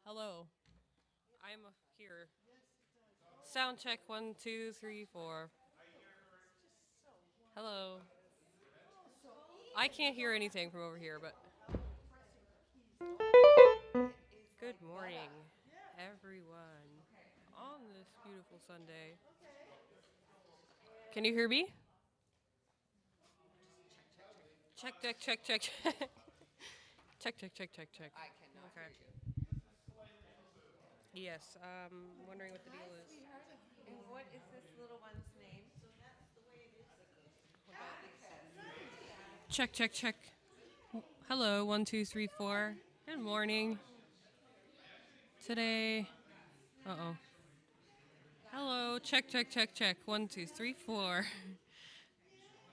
Hello. I'm here. Sound check 1, 2, 3, 4. Hello. I can't hear anything from over here, but good morning, everyone, on this beautiful Sunday. Can you hear me? Check, check, check, check, check. Check, check, check, check, check. I cannot Okay. hear you. Yes, wondering what the deal is. And what is this little one's name? Check, check, check. Hello, 1, 2, 3, 4. Good morning. Today. Uh oh. Hello. Check, check, check, check. 1, 2, 3, 4.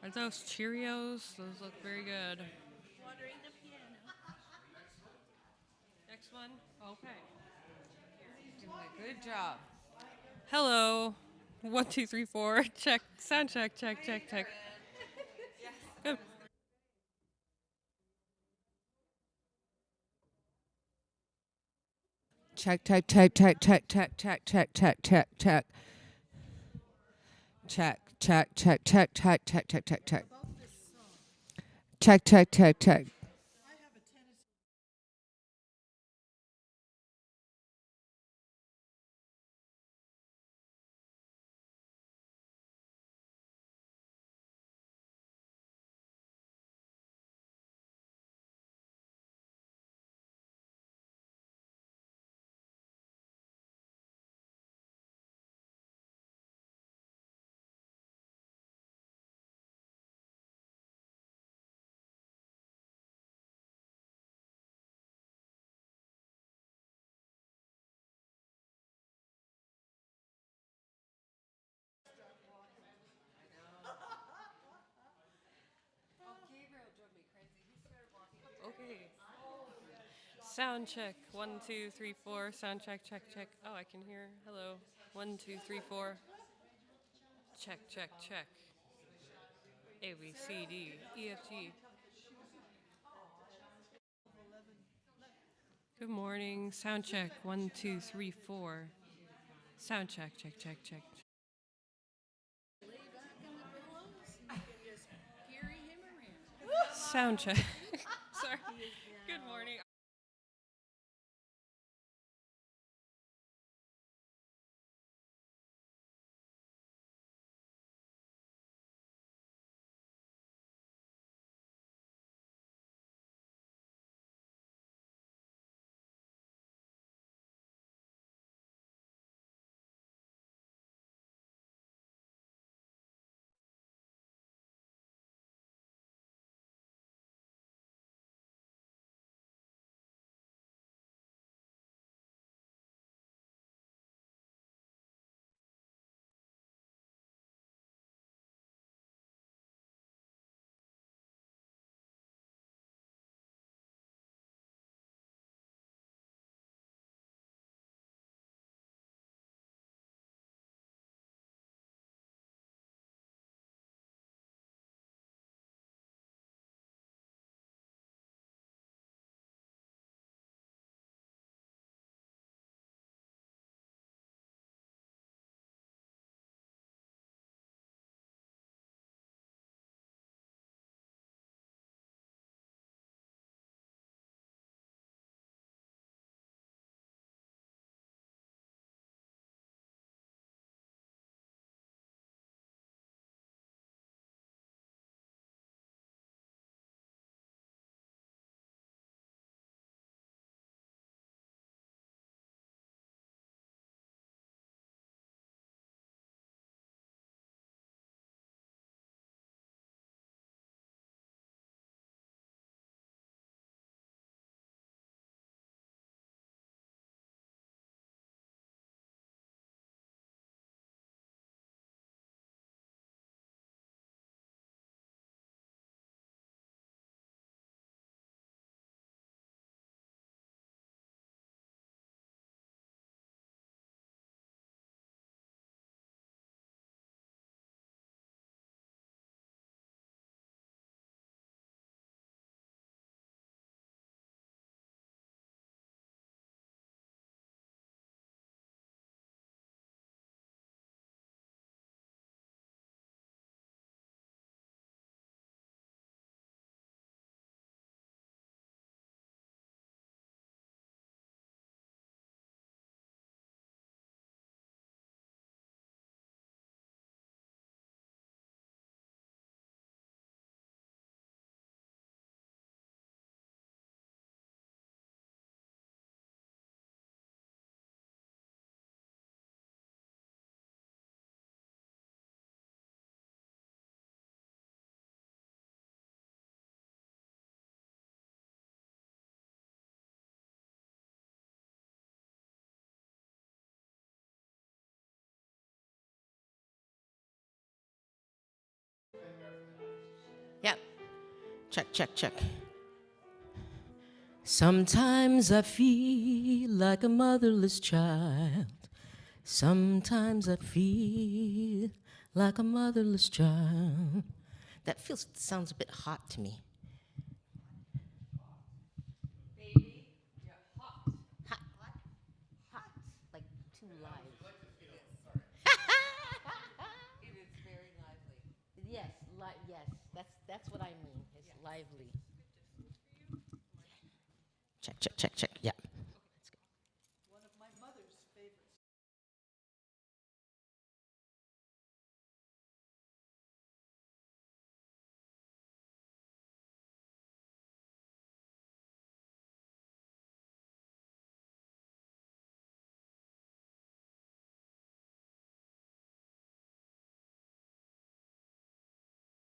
Are those Cheerios? Those look very good. Watering the piano. Next one. Okay. Doing a good job. Hello. 1, 2, 3, 4. Check. Sound check. Check. Check. Check. Yes. Good. Check, check, check, check, check, check, check, check, check, check, check. Check, check, check, check, check, check, check, check, check. About this song, Check, check, check, check. I have a tennis. Oh, Gabriel drove me crazy. He started walking. Okay. Sound check. 1, 2, 3, 4. Sound check. Check. Check. Oh, I can hear. Hello. 1, 2, 3, 4. Check. Check. Check. A B C D E F G. Good morning. Sound check. 1, 2, 3, 4. Sound check. Check. Check. Check. Lay back in the pillows and you can just carry him around. Sound check. Sorry. Good morning. Check, check, check. Sometimes I feel like a motherless child. Sometimes I feel like a motherless child. That sounds a bit hot to me. Baby, you're hot. Hot, hot, like too live. It is very lively. Yes, yes, that's what I mean. It's lively. Check, check, check, check. Yeah. That's good. One of my mother's favorites.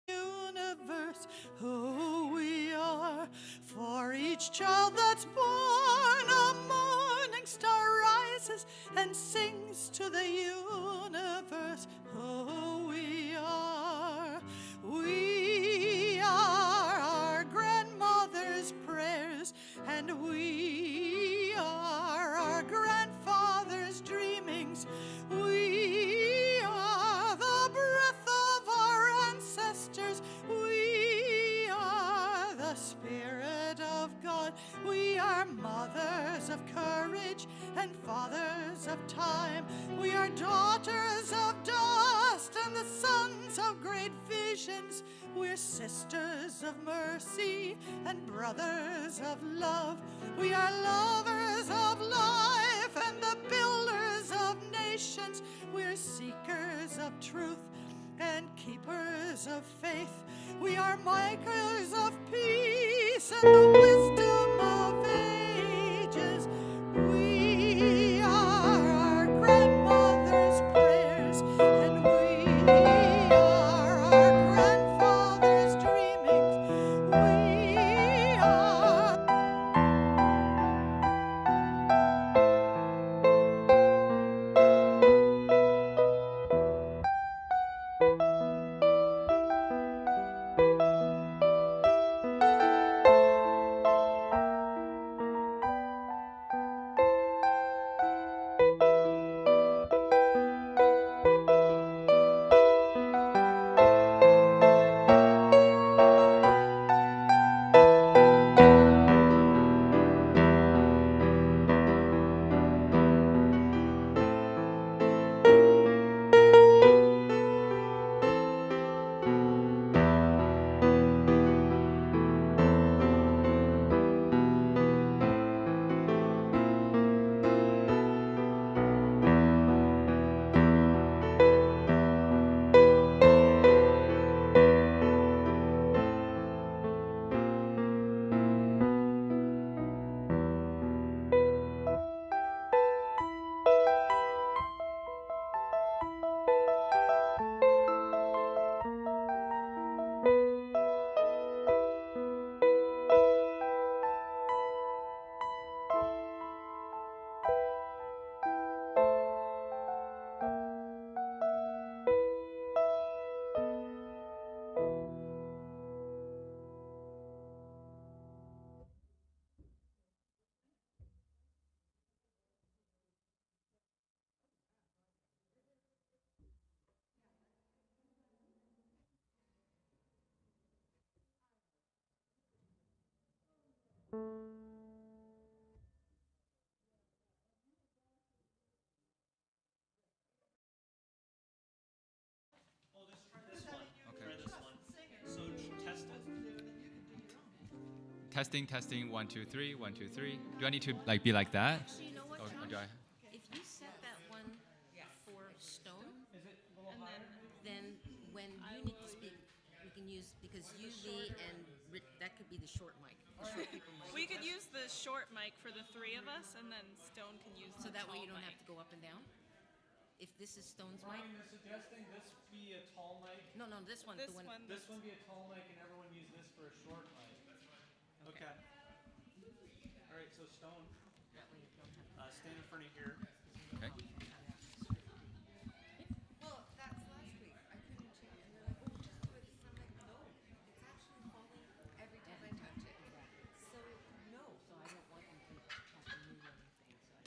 Universe, who we are. For each child that's born, a morning star rises and sings to the universe who we are. We are our grandmother's prayers, and we are our grandfather's dreamings. We are the breath of our ancestors. We are the Spirit of God. We are mothers of courage and fathers of time. We are daughters of dust and the sons of great visions. We're sisters of mercy and brothers of love. We are lovers of life and the builders of nations. We're seekers of truth and keepers of faith. We are makers of peace and the wisdom of ages. We are our grandmother's prayers, and we are our grandfather's dreamings. We are Testing, testing, 1, 2, 3, 1, 2, 3. Do I need to like be like that? Actually, you know what, Or Josh? do I? If you set that one for stone, then when you need to speak, we can use, because you, me, and that could be the short mic, the short people mic. We could use the short mic for the three of us, and then Stone can use So the that way tall you don't mic. have to go up and down? If this is Stone's mic? Brian, you're suggesting this be a tall mic, No, this one, This the one. one. this one be a tall mic, and everyone use this for a short mic. Okay. All right, so Stone, That way you don't have to. stand in front of here. Okay. Well, that's last week. I couldn't change. And they're like, oh, just do it. And I'm like, no, it's actually falling every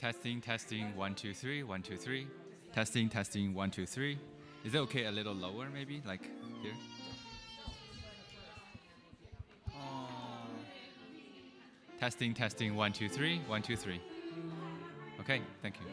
Testing, testing, 1, 2, 3, 1, 2, 3. Testing, testing, 1, 2, 3. Is it okay a little lower, maybe? Like here? Testing, testing, 1, 2, 3, 1, 2, 3. Okay, thank you.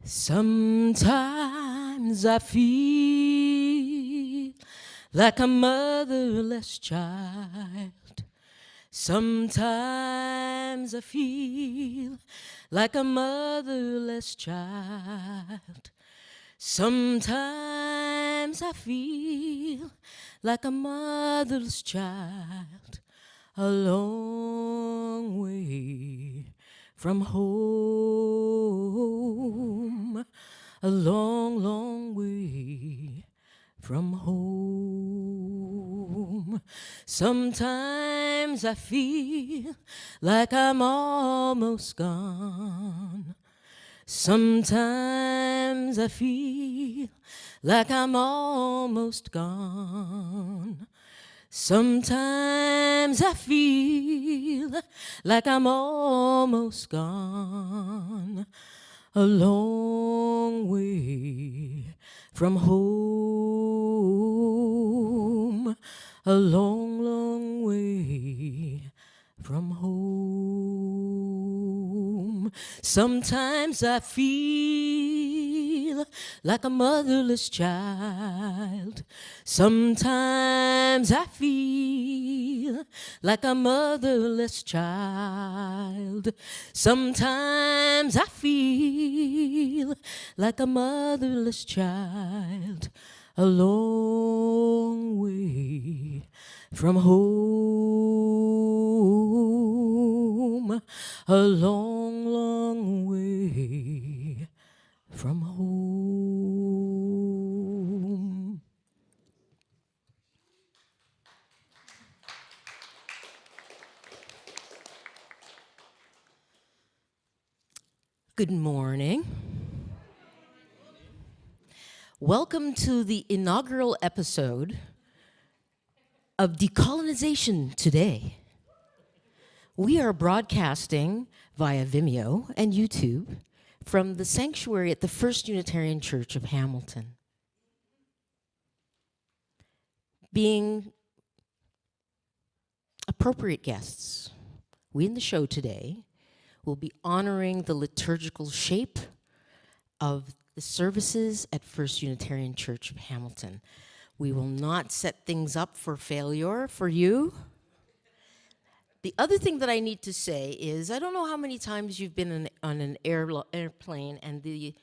Sometimes I feel like a motherless child. Sometimes I feel like a motherless child. Sometimes I feel like a motherless child, a long way from home, a long, long way from home. Sometimes I feel like I'm almost gone. Sometimes I feel like I'm almost gone. Sometimes I feel like I'm almost gone. A long way from home, a long, long way from home. Sometimes I feel like a motherless child. Sometimes I feel like a motherless child. Sometimes I feel like a motherless child, a long way from home, a long, long way from home. Good morning. Welcome to the inaugural episode of Decolonization Today. We are broadcasting via Vimeo and YouTube from the sanctuary at the First Unitarian Church of Hamilton. Being appropriate guests, we in the show today will be honoring the liturgical shape of the services at First Unitarian Church of Hamilton. We will not set things up for failure for you. The other thing that I need to say is, I don't know how many times you've been on an airplane and the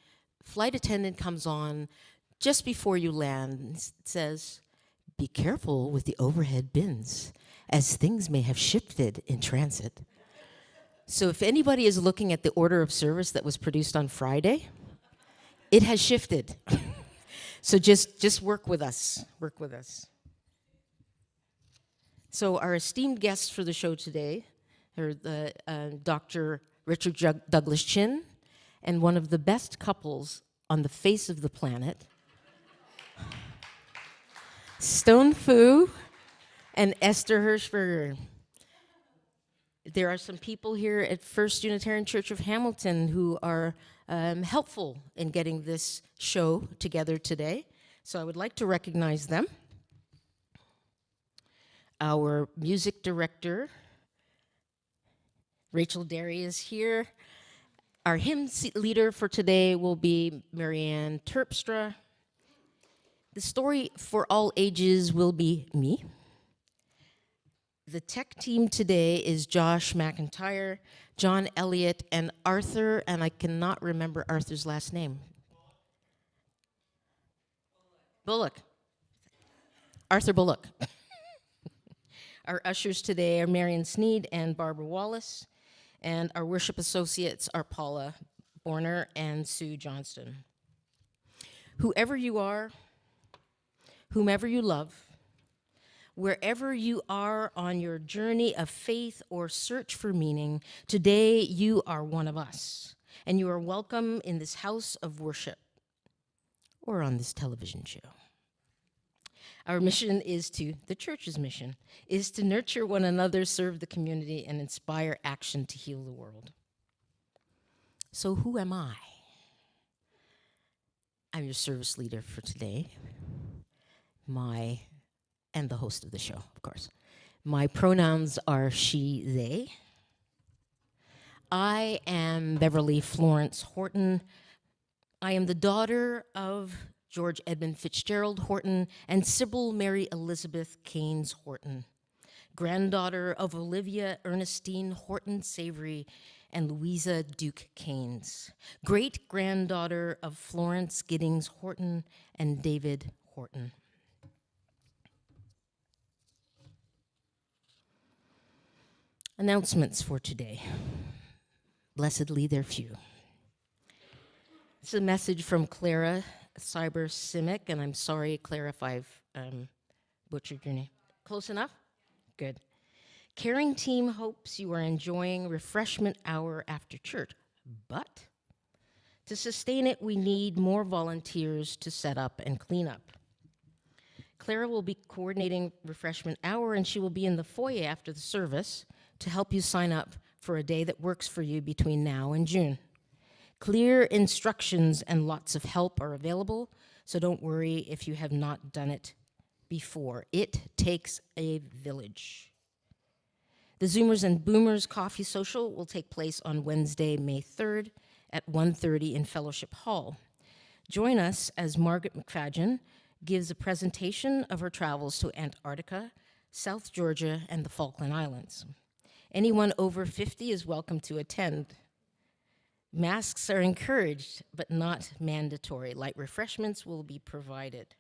flight attendant comes on just before you land and says, "Be careful with the overhead bins, as things may have shifted in transit." So if anybody is looking at the order of service that was produced on Friday, it has shifted. So just work with us. Work with us. So our esteemed guests for the show today are Dr. Richard Douglas Chin and one of the best couples on the face of the planet, Stone Fu and Esther Hirschberger. There are some people here at First Unitarian Church of Hamilton who are helpful in getting this show together today. So I would like to recognize them. Our music director, Rachel Derry, is here. Our hymn leader for today will be Marianne Terpstra. The story for all ages will be me. The tech team today is Josh McIntyre, John Elliott, and Arthur, and I cannot remember Arthur's last name. Bullock. Arthur Bullock. Our ushers today are Marion Sneed and Barbara Wallace, and our worship associates are Paula Borner and Sue Johnston. Whoever you are, whomever you love, wherever you are on your journey of faith or search for meaning, today you are one of us, and you are welcome in this house of worship or on this television show. Our mission is the church's mission, is to nurture one another, serve the community, and inspire action to heal the world. So who am I? I'm your service leader for today. And the host of the show, of course. My pronouns are she, they. I am Beverly Florence Horton. I am the daughter of George Edmund Fitzgerald Horton and Sybil Mary Elizabeth Keynes Horton, granddaughter of Olivia Ernestine Horton Savory and Louisa Duke Keynes, great-granddaughter of Florence Giddings Horton and David Horton. Announcements for today. Blessedly, they're few. It's a message from Clara Cyber Simic, and I'm sorry, Clara, if I've butchered your name. Close enough? Good. Caring team hopes you are enjoying refreshment hour after church, but to sustain it, we need more volunteers to set up and clean up. Clara will be coordinating refreshment hour, and she will be in the foyer after the service to help you sign up for a day that works for you between now and June. Clear instructions and lots of help are available, so don't worry if you have not done it before. It takes a village. The Zoomers and Boomers Coffee Social will take place on Wednesday, May 3rd at 1:30 in Fellowship Hall. Join us as Margaret McFadgen gives a presentation of her travels to Antarctica, South Georgia, and the Falkland Islands. Anyone over 50 is welcome to attend. Masks are encouraged, but not mandatory. Light refreshments will be provided.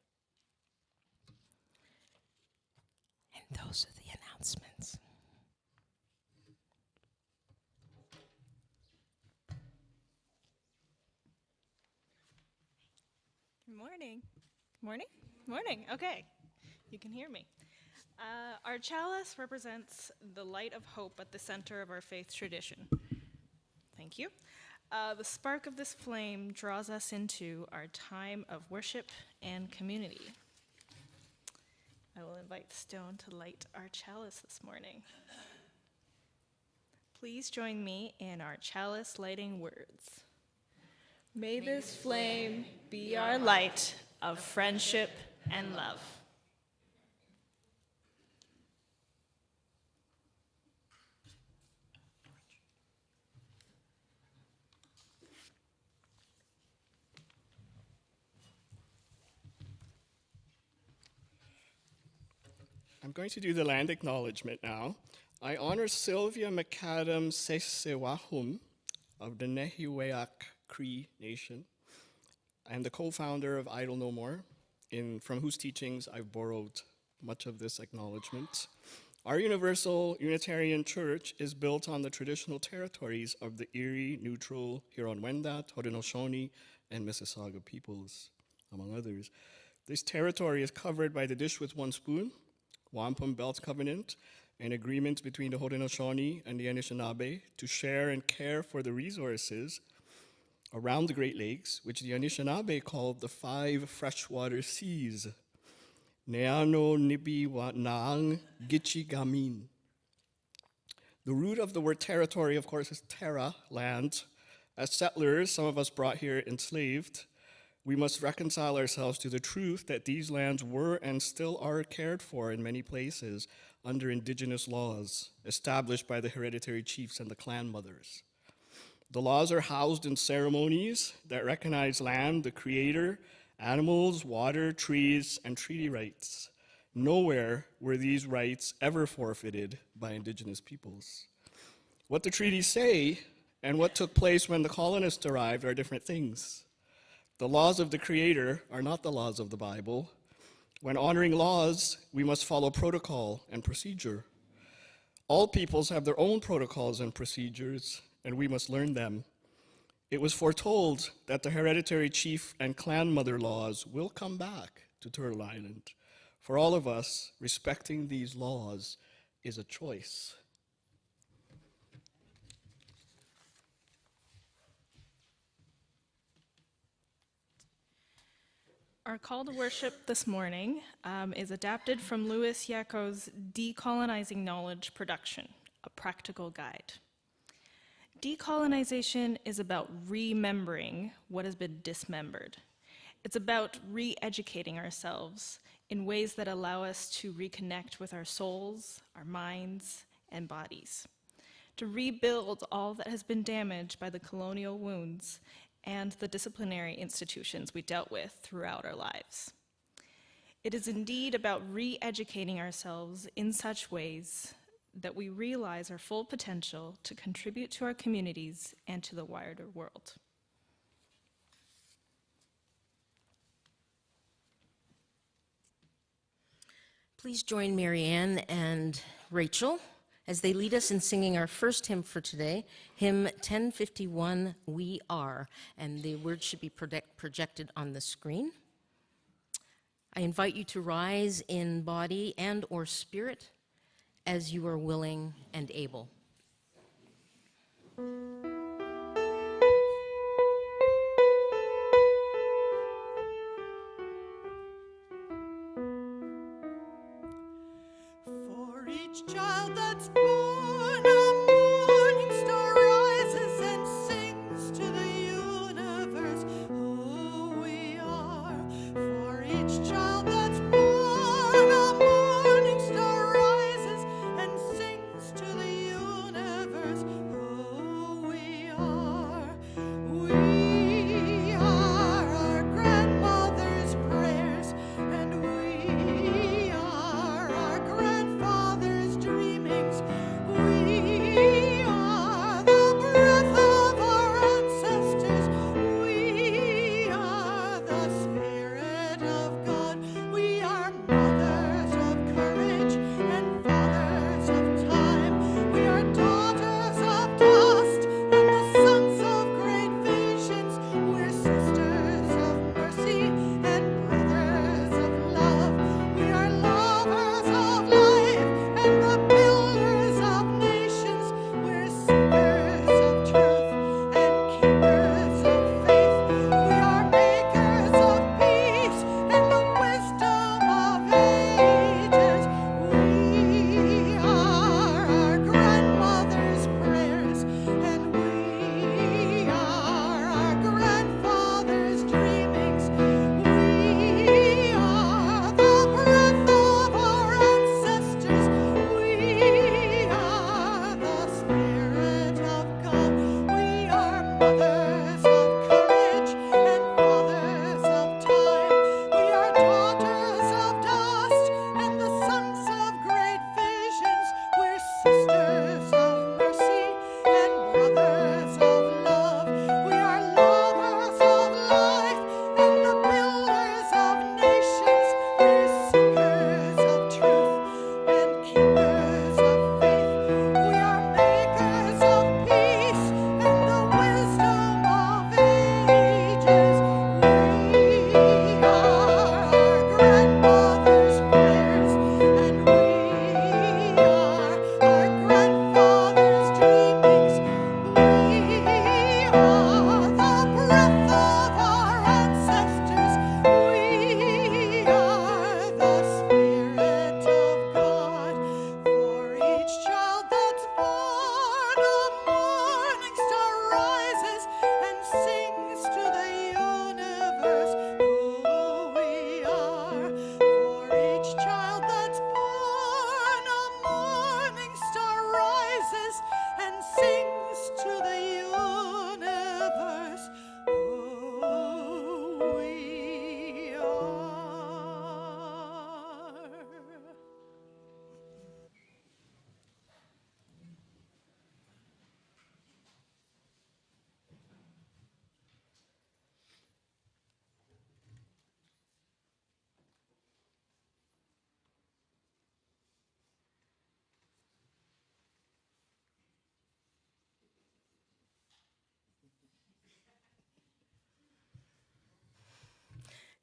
And those are the announcements. Good morning. Morning? Morning. Okay. You can hear me. Our chalice represents the light of hope at the center of our faith tradition. Thank you. The spark of this flame draws us into our time of worship and community. I will invite Stone to light our chalice this morning. Please join me in our chalice lighting words. May this flame be our light of friendship and love. I'm going to do the land acknowledgement now. I honor Sylvia McAdam Sesewahum of the Nehiweak Cree Nation. I am the co-founder of Idle No More, from whose teachings I've borrowed much of this acknowledgement. Our Universal Unitarian Church is built on the traditional territories of the Erie, Neutral, Huron-Wendat, Haudenosaunee, and Mississauga peoples, among others. This territory is covered by the Dish with One Spoon, Wampum Belt Covenant, an agreement between the Haudenosaunee and the Anishinaabe to share and care for the resources around the Great Lakes, which the Anishinaabe called the 5 freshwater seas, Neano, Nibi, Naang, Gitchi, Gamin. The root of the word territory, of course, is terra, land. As settlers, some of us brought here enslaved, we must reconcile ourselves to the truth that these lands were and still are cared for in many places under indigenous laws established by the hereditary chiefs and the clan mothers. The laws are housed in ceremonies that recognize land, the creator, animals, water, trees, and treaty rights. Nowhere were these rights ever forfeited by indigenous peoples. What the treaties say and what took place when the colonists arrived are different things. The laws of the Creator are not the laws of the Bible. When honoring laws, we must follow protocol and procedure. All peoples have their own protocols and procedures, and we must learn them. It was foretold that the hereditary chief and clan mother laws will come back to Turtle Island. For all of us, respecting these laws is a choice. Our call to worship this morning is adapted from Louis Yaco's Decolonizing Knowledge Production, a practical guide. Decolonization is about remembering what has been dismembered. It's about re-educating ourselves in ways that allow us to reconnect with our souls, our minds, and bodies, to rebuild all that has been damaged by the colonial wounds and the disciplinary institutions we dealt with throughout our lives. It is indeed about re-educating ourselves in such ways that we realize our full potential to contribute to our communities and to the wider world. Please join Marianne and Rachel as they lead us in singing our first hymn for today, hymn 1051, We Are, and the words should be projected on the screen. I invite you to rise in body and or spirit as you are willing and able. For each child that's born, a morning star rises and sings to the universe who we are. For each child that's born, a morning star rises and sings to the universe who we are. We are our grandmother's prayers, and we are our grandfather's dreamings. We are the breath of our ancestors. We are the Spirit of God. We are mothers of courage and fathers of time. We are daughters of dust and the sons of great visions. We're sisters of mercy and brothers of love. We are lovers of life and the builders of nations. We're seekers of truth and keepers of faith. We are makers of peace and the wisdom of ages. We are our grandmother's prayers, and we are our grandfather's dreamings. We are the breath of our ancestors. We are the Spirit of God. We are mothers of courage and fathers of time. We are daughters of dust and the sons of great visions. We're sisters of mercy and brothers of love. We are lovers of life and the builders of nations. We're seekers of truth and keepers of faith. We are makers of peace and the wisdom of ages. We are our grandmother's prayers, and we are our grandfather's dreamings. We are the breath of our ancestors. We are the Spirit of God. For each child that's born, a morning star rises and sings to the universe who we are. For each child that's born, a morning star rises and sings to the universe who we are.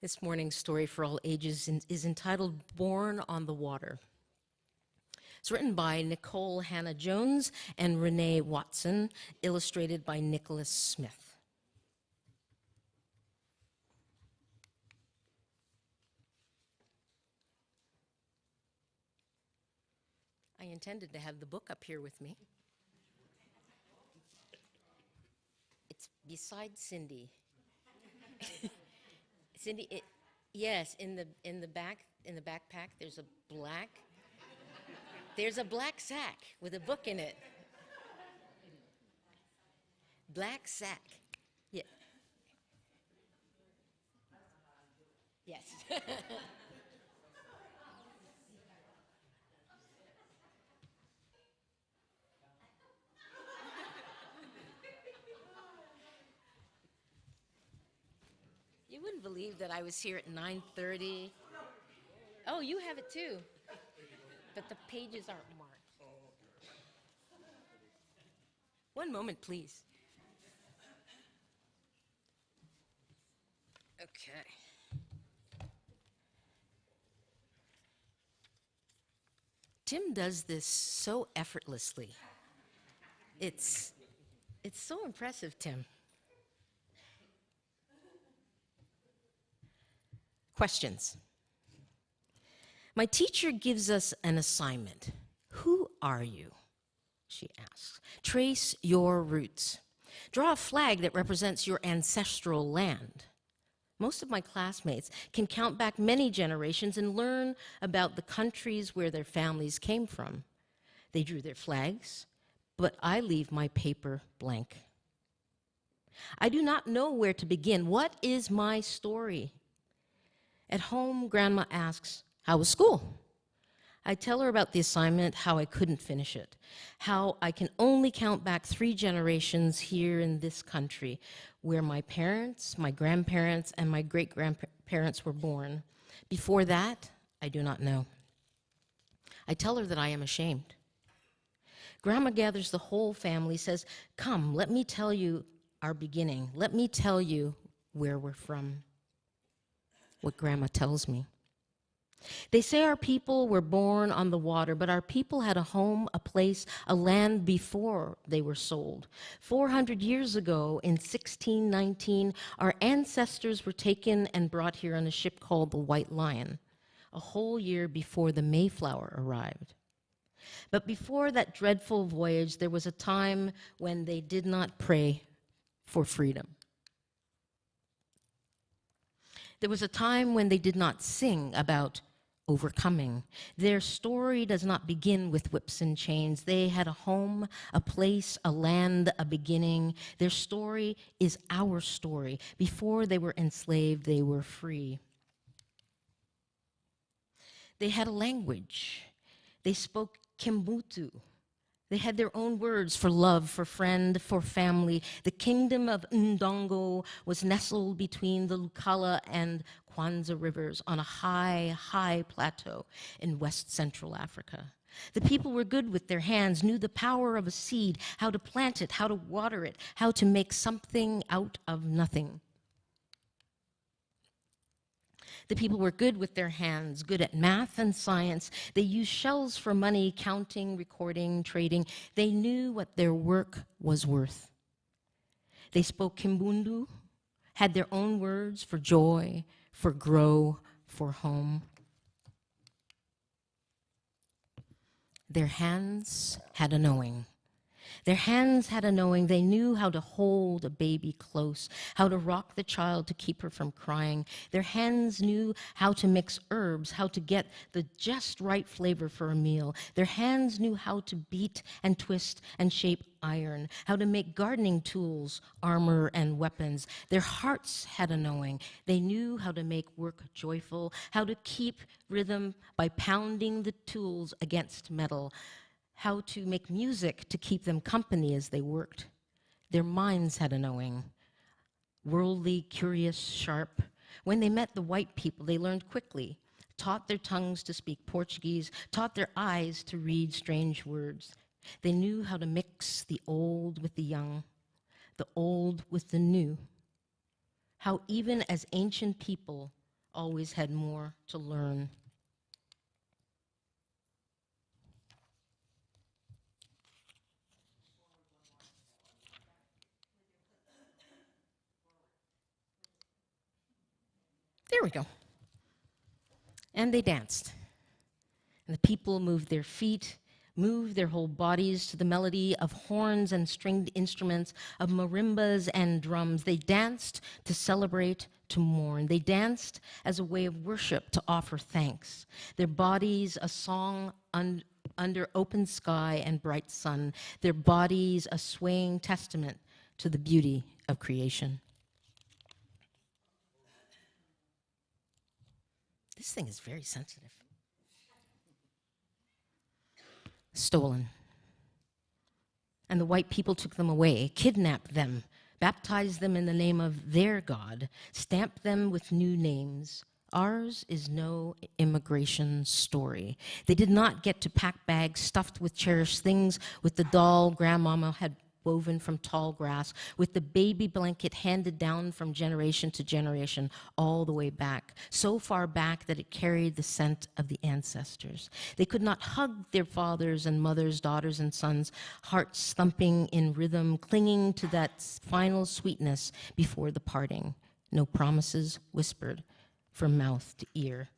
This morning's story for all ages is entitled Born on the Water. It's written by Nicole Hannah Jones and Renee Watson, illustrated by Nicholas Smith. I intended to have the book up here with me. It's beside Cindy. Cindy, yes, in the backpack there's a black sack with a book in it. Black sack. Yeah. Yes. You wouldn't believe that I was here at 9:30. Oh, you have it too. But the pages aren't marked. One moment, please. Okay. Tim does this so effortlessly. It's so impressive, Tim. Questions. My teacher gives us an assignment. Who are you? She asks. Trace your roots. Draw a flag that represents your ancestral land. Most of my classmates can count back many generations and learn about the countries where their families came from. They drew their flags, but I leave my paper blank. I do not know where to begin. What is my story? At home, Grandma asks, how was school? I tell her about the assignment, how I couldn't finish it, how I can only count back 3 generations here in this country, where my parents, my grandparents, and my great-grandparents were born. Before that, I do not know. I tell her that I am ashamed. Grandma gathers the whole family, says, come, let me tell you our beginning. Let me tell you where we're from. What Grandma tells me. They say our people were born on the water, but our people had a home, a place, a land before they were sold. 400 years ago, in 1619, our ancestors were taken and brought here on a ship called the White Lion, a whole year before the Mayflower arrived. But before that dreadful voyage, there was a time when they did not pray for freedom. There was a time when they did not sing about overcoming. Their story does not begin with whips and chains. They had a home, a place, a land, a beginning. Their story is our story. Before they were enslaved, they were free. They had a language. They spoke Kimbutu. They had their own words for love, for friend, for family. The kingdom of Ndongo was nestled between the Lukala and Kwanza rivers on a high, high plateau in West Central Africa. The people were good with their hands, knew the power of a seed, how to plant it, how to water it, how to make something out of nothing. The people were good with their hands, good at math and science. They used shells for money, counting, recording, trading. They knew what their work was worth. They spoke Kimbundu, had their own words for joy, for grow, for home. Their hands had a knowing. Their hands had a knowing. They knew how to hold a baby close, how to rock the child to keep her from crying. Their hands knew how to mix herbs, how to get the just right flavor for a meal. Their hands knew how to beat and twist and shape iron, how to make gardening tools, armor, and weapons. Their hearts had a knowing. They knew how to make work joyful, how to keep rhythm by pounding the tools against metal, how to make music to keep them company as they worked. Their minds had a knowing. Worldly, curious, sharp. When they met the white people, they learned quickly, taught their tongues to speak Portuguese, taught their eyes to read strange words. They knew how to mix the old with the young, the old with the new. How even as ancient people always had more to learn. There we go. And they danced. And the people moved their feet, moved their whole bodies to the melody of horns and stringed instruments, of marimbas and drums. They danced to celebrate, to mourn. They danced as a way of worship, to offer thanks. Their bodies a song under open sky and bright sun. Their bodies a swaying testament to the beauty of creation. This thing is very sensitive. Stolen. And the white people took them away, kidnapped them, baptized them in the name of their God, stamped them with new names. Ours is no immigration story. They did not get to pack bags stuffed with cherished things, with the doll grandmama had woven from tall grass, with the baby blanket handed down from generation to generation, all the way back, so far back that it carried the scent of the ancestors. They could not hug their fathers and mothers, daughters and sons, hearts thumping in rhythm, clinging to that final sweetness before the parting. No promises whispered from mouth to ear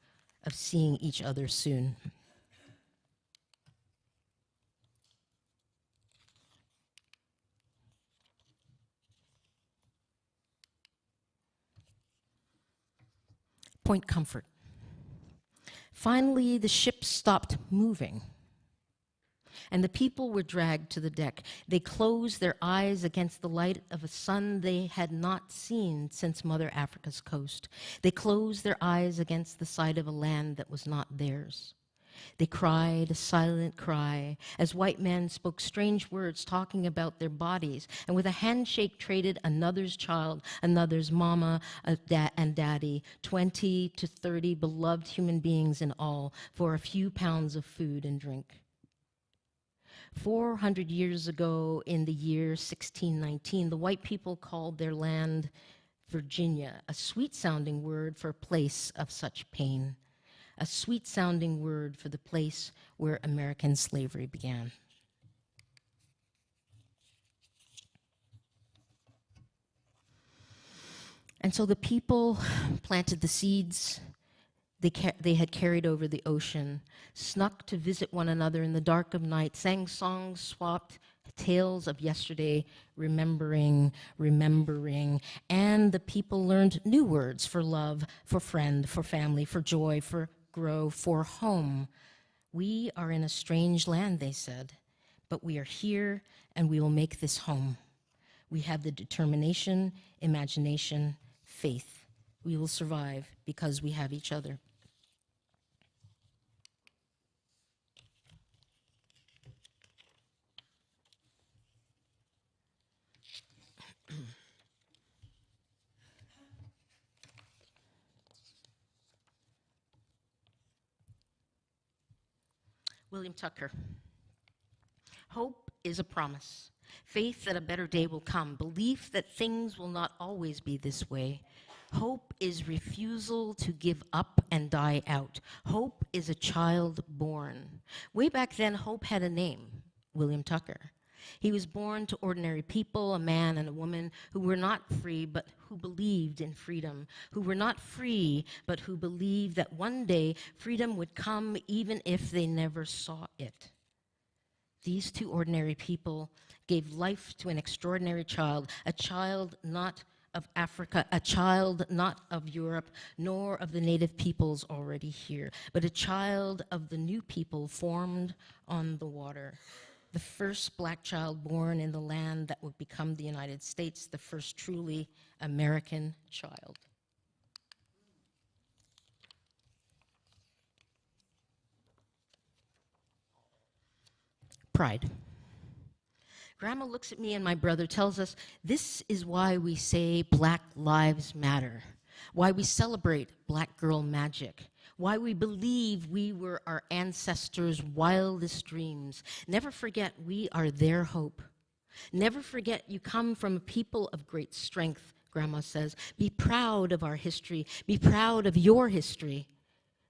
of seeing each other soon. Point Comfort. Finally, the ship stopped moving, and the people were dragged to the deck. They closed their eyes against the light of a sun they had not seen since Mother Africa's coast. They closed their eyes against the sight of a land that was not theirs. They cried a silent cry as white men spoke strange words talking about their bodies, and with a handshake traded another's child, another's mama and daddy, 20 to 30 beloved human beings in all, for a few pounds of food and drink. 400 years ago, in the year 1619, the white people called their land Virginia, a sweet-sounding word for a place of such pain. A sweet-sounding word for the place where American slavery began. And so the people planted the seeds they had carried over the ocean, snuck to visit one another in the dark of night, sang songs, swapped tales of yesterday, remembering, and the people learned new words for love, for friend, for family, for joy, for grow, for home. We are in a strange land, they said, but we are here and we will make this home. We have the determination, imagination, faith. We will survive because we have each other. William Tucker. Hope is a promise. Faith that a better day will come. Belief that things will not always be this way. Hope is refusal to give up and die out. Hope is a child born. Way back then, hope had a name, William Tucker. He was born to ordinary people, a man and a woman who were not free, but who believed in freedom, who were not free, but who believed that one day freedom would come even if they never saw it. These two ordinary people gave life to an extraordinary child, a child not of Africa, a child not of Europe, nor of the native peoples already here, but a child of the new people formed on the water. The first black child born in the land that would become the United States, the first truly American child. Pride. Grandma looks at me and my brother, tells us this is why we say Black Lives Matter, why we celebrate Black girl magic, why we believe we were our ancestors' wildest dreams. Never forget we are their hope. Never forget you come from a people of great strength, Grandma says. Be proud of our history. Be proud of your history.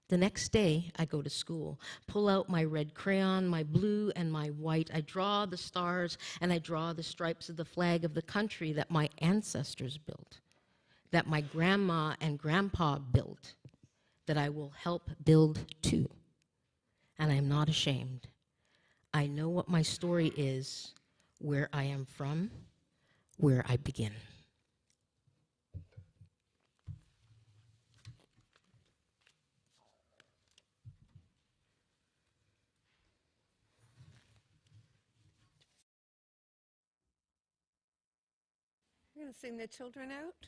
The next day, I go to school, pull out my red crayon, my blue and my white. I draw the stars and I draw the stripes of the flag of the country that my ancestors built, that my grandma and grandpa built, that I will help build too. And I am not ashamed. I know what my story is, where I am from, where I begin. You're going to sing the children out?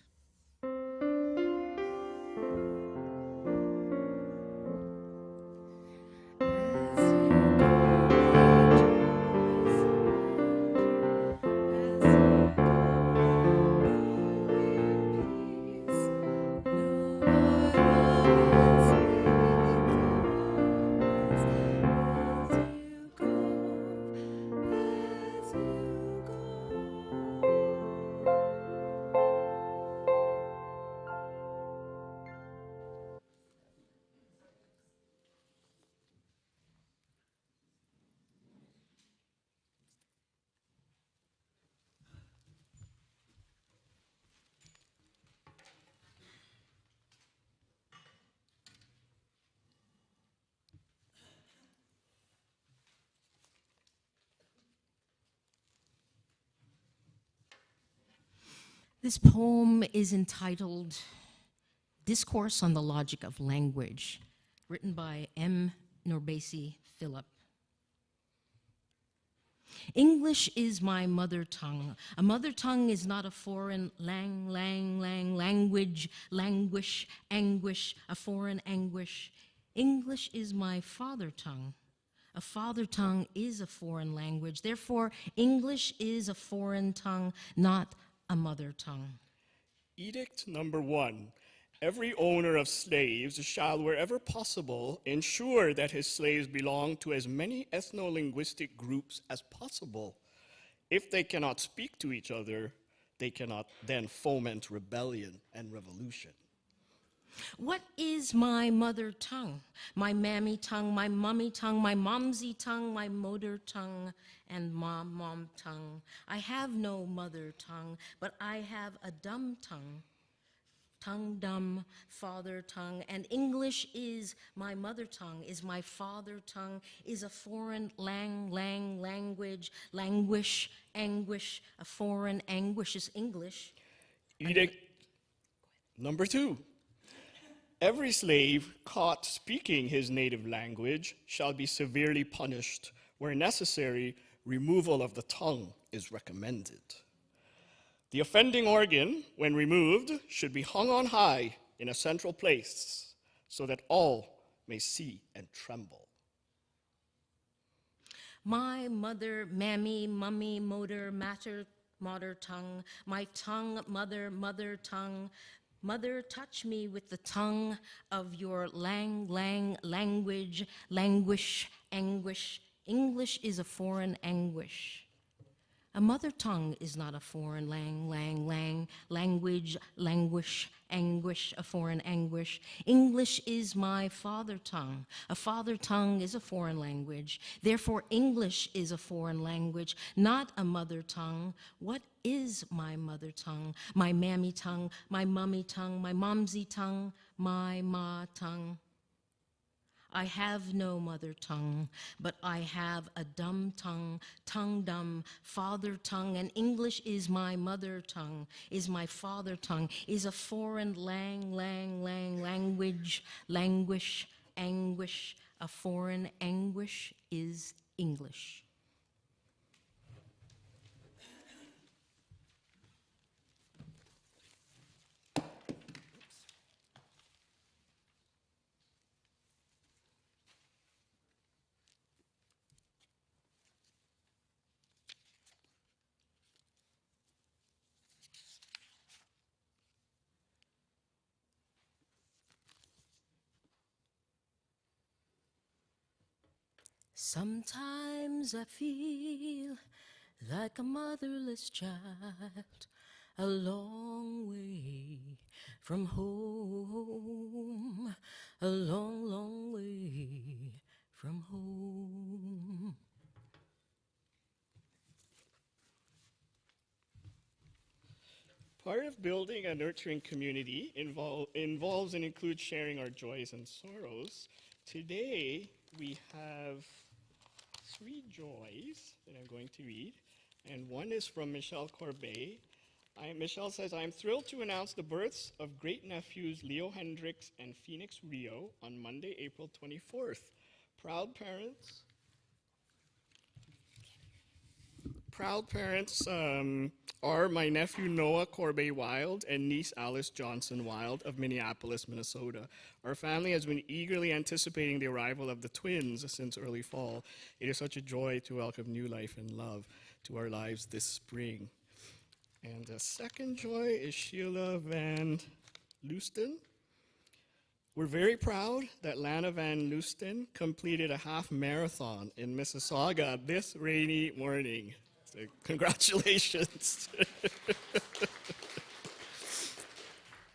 This poem is entitled Discourse on the Logic of Language, written by M. Norbesi Philip. English is my mother tongue. A mother tongue is not a foreign language, languish, anguish, a foreign anguish. English is my father tongue. A father tongue is a foreign language. Therefore, English is a foreign tongue, not a mother tongue. Edict number 1. Every owner of slaves shall, wherever possible, ensure that his slaves belong to as many ethno-linguistic groups as possible. If they cannot speak to each other, they cannot then foment rebellion and revolution. What is my mother tongue? My mammy tongue, my mummy tongue, my momsy tongue, my motor tongue, and mom tongue. I have no mother tongue, but I have a dumb tongue. Tongue dumb, father tongue, and English is my mother tongue, is my father tongue, is a foreign language, languish, anguish, a foreign anguish is English. Edict number 2. Every slave caught speaking his native language shall be severely punished. Where necessary, removal of the tongue is recommended. The offending organ, when removed, should be hung on high in a central place so that all may see and tremble. My mother, mammy, mummy, motor, matter, tongue, my tongue, mother, tongue. Mother, touch me with the tongue of your language, languish, anguish. English is a foreign anguish. A mother tongue is not a foreign language, languish, anguish, a foreign anguish. English is my father tongue. A father tongue is a foreign language. Therefore, English is a foreign language, not a mother tongue. What is my mother tongue? My mammy tongue, my mummy tongue, my momsy tongue, my ma tongue. I have no mother tongue, but I have a dumb tongue, tongue dumb, father tongue, and English is my mother tongue, is my father tongue, is a foreign language, languish, anguish, a foreign anguish is English. Sometimes I feel like a motherless child, a long way from home, a long way from home. Part of building a nurturing community involves and includes sharing our joys and sorrows. Today, we have 3 joys that I'm going to read, and one is from Michelle Corbet. Michelle says, I am thrilled to announce the births of great-nephews Leo Hendricks and Phoenix Rio on Monday, April 24th. Proud parents are my nephew Noah Corbet-Wild and niece Alice Johnson-Wild of Minneapolis, Minnesota. Our family has been eagerly anticipating the arrival of the twins since early fall. It is such a joy to welcome new life and love to our lives this spring. And the second joy is Sheila Van Luston. We're very proud that Lana Van Luston completed a half marathon in Mississauga this rainy morning. So congratulations.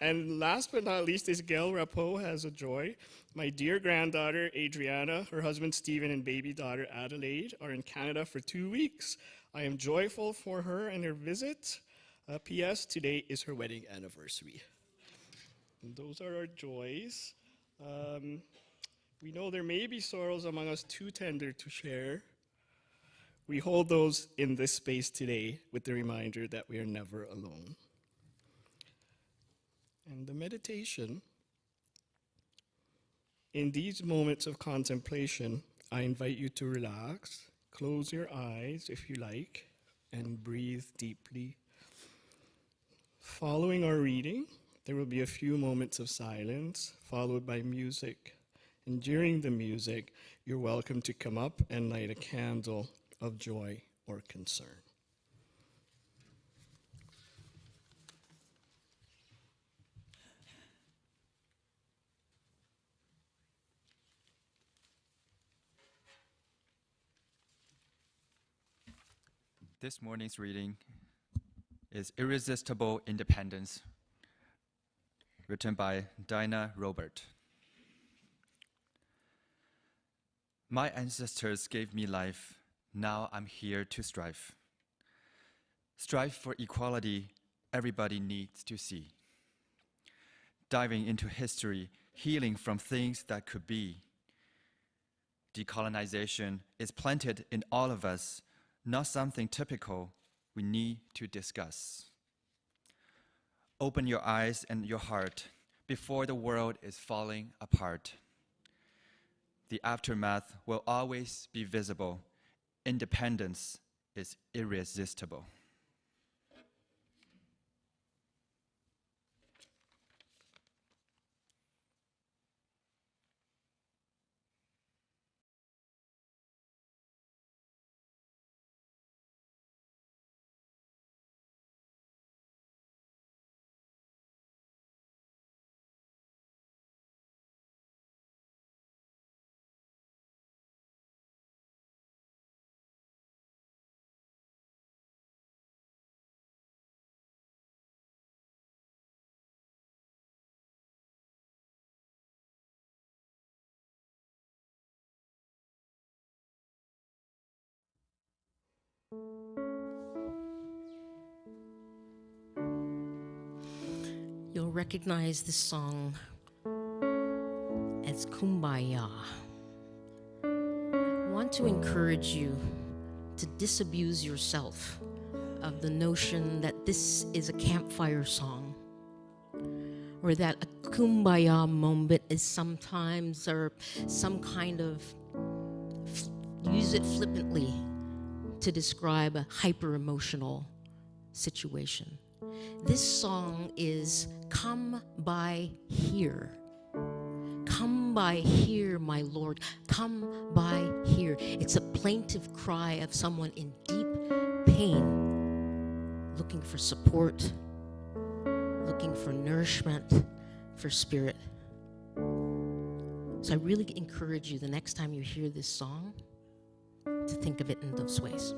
And last but not least is Gail Rapeau has a joy. My dear granddaughter Adriana, her husband Stephen, and baby daughter Adelaide are in Canada for 2 weeks. I am joyful for her and her visit. P.S. Today is her wedding anniversary. And those are our joys. We know there may be sorrows among us too tender to share. We hold those in this space today with the reminder that we are never alone. And the meditation, in these moments of contemplation, I invite you to relax, close your eyes if you like, and breathe deeply. Following our reading, there will be a few moments of silence, followed by music. And during the music, you're welcome to come up and light a candle of joy or concern. This morning's reading is Irresistible Independence, written by Dinah Robert. My ancestors gave me life, now I'm here to strive. Strive for equality everybody needs to see. Diving into history, healing from things that could be. Decolonization is planted in all of us, not something typical we need to discuss. Open your eyes and your heart before the world is falling apart. The aftermath will always be visible. Independence is irresistible. You'll recognize this song as Kumbaya. I want to encourage you to disabuse yourself of the notion that this is a campfire song, or that a Kumbaya moment is sometimes or some kind of use it flippantly to describe a hyper-emotional situation. This song is "Come by here. Come by here, my Lord. Come by here." It's a plaintive cry of someone in deep pain, looking for support, looking for nourishment, for spirit. So I really encourage you, the next time you hear this song, to think of it in those ways.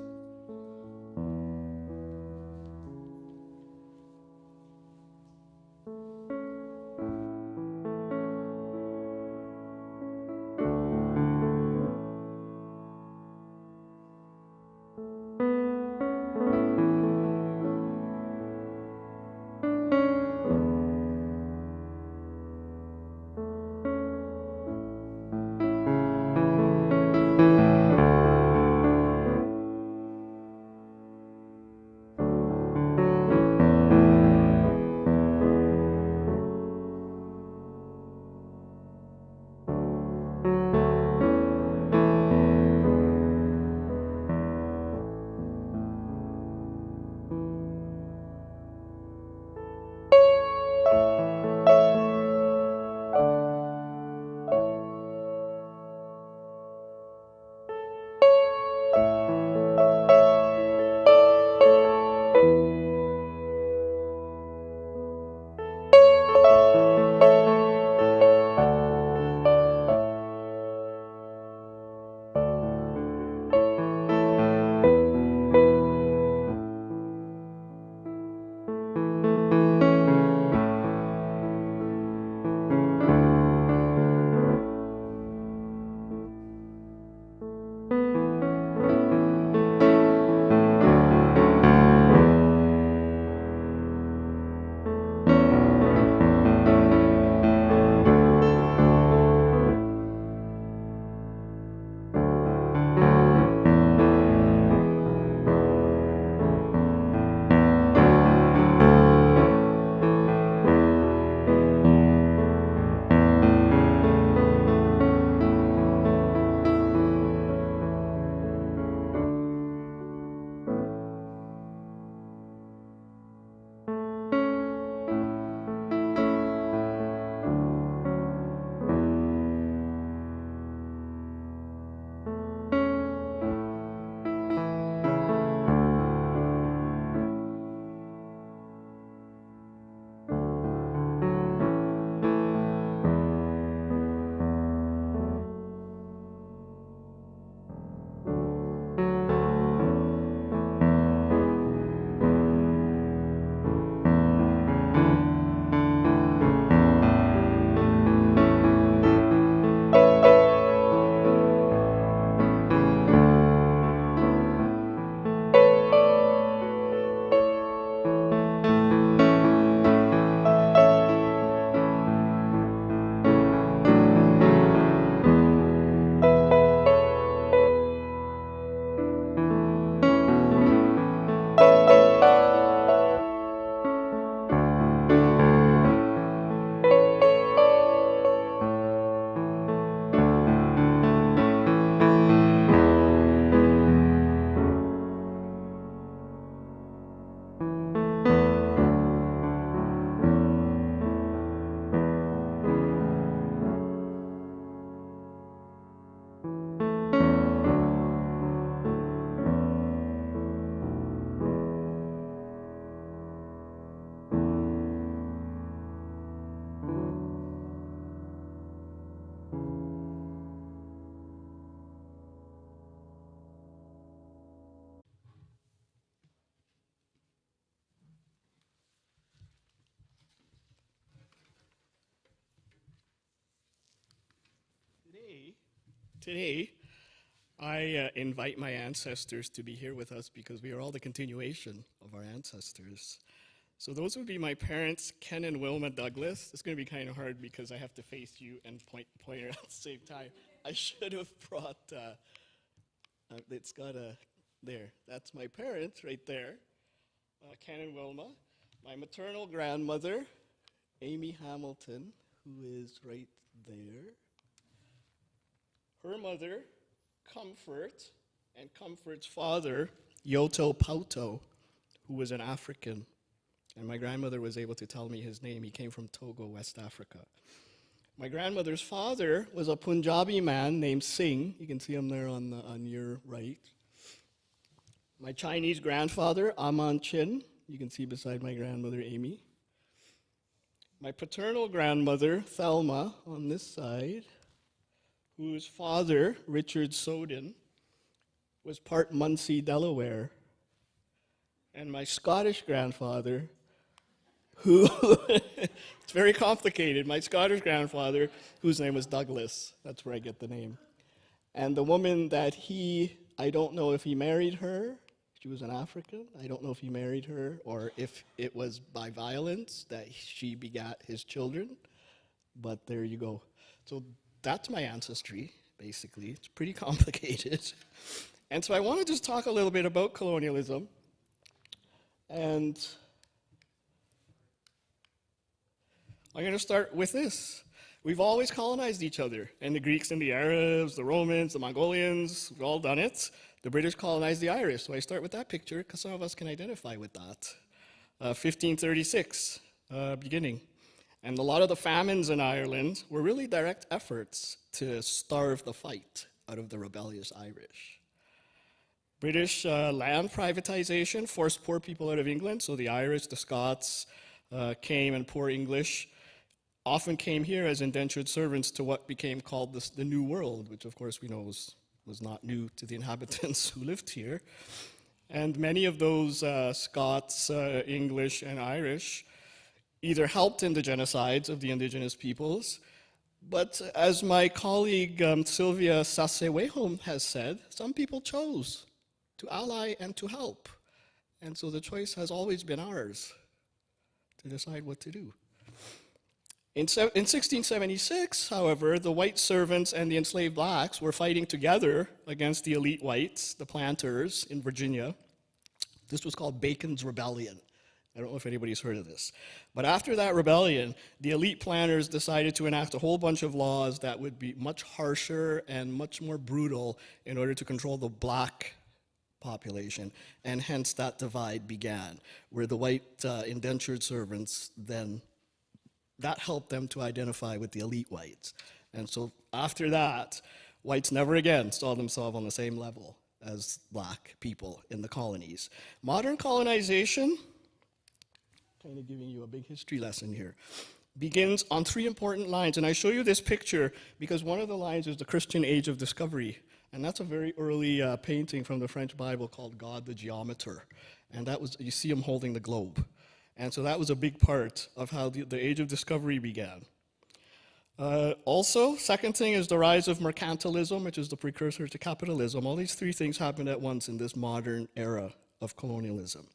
Today, I invite my ancestors to be here with us because we are all the continuation of our ancestors. So those would be my parents, Ken and Wilma Douglas. It's going to be kind of hard because I have to face you and pointer at the same time. I should have brought, it's got a, there. That's my parents right there, Ken and Wilma. My maternal grandmother, Amy Hamilton, who is right there. Her mother, Comfort, and Comfort's father, Yoto Pauto, who was an African. And my grandmother was able to tell me his name. He came from Togo, West Africa. My grandmother's father was a Punjabi man named Singh. You can see him there on your right. My Chinese grandfather, Aman Chin. You can see beside my grandmother, Amy. My paternal grandmother, Thelma, on this side, whose father, Richard Soden, was part Munsee, Delaware. And my Scottish grandfather, who, it's very complicated, my Scottish grandfather, whose name was Douglas. That's where I get the name. And the woman that I don't know if he married her. She was an African. I don't know if he married her or if it was by violence that she begat his children. But there you go. So that's my ancestry, basically. It's pretty complicated. And so I want to just talk a little bit about colonialism. And I'm going to start with this. We've always colonized each other, and the Greeks and the Arabs, the Romans, the Mongolians, we've all done it. The British colonized the Irish, so I start with that picture because some of us can identify with that. 1536, beginning. And a lot of the famines in Ireland were really direct efforts to starve the fight out of the rebellious Irish. British land privatization forced poor people out of England, so the Irish, the Scots came, and poor English often came here as indentured servants to what became called the New World, which of course we know was not new to the inhabitants who lived here. And many of those Scots, English, and Irish either helped in the genocides of the indigenous peoples, but as my colleague Sylvia Sasewehom has said, some people chose to ally and to help. And so the choice has always been ours to decide what to do. In 1676, however, the white servants and the enslaved blacks were fighting together against the elite whites, the planters in Virginia. This was called Bacon's Rebellion. I don't know if anybody's heard of this. But after that rebellion, the elite planters decided to enact a whole bunch of laws that would be much harsher and much more brutal in order to control the black population. And hence that divide began, where the white indentured servants then that helped them to identify with the elite whites. And so after that, whites never again saw themselves on the same level as black people in the colonies. Modern colonization, kind of giving you a big history lesson here, begins on three important lines. And I show you this picture because one of the lines is the Christian Age of Discovery. And that's a very early painting from the French Bible called God the Geometer. And that was, you see him holding the globe. And so that was a big part of how the Age of Discovery began. Also, second thing is the rise of mercantilism, which is the precursor to capitalism. All these three things happened at once in this modern era of colonialism.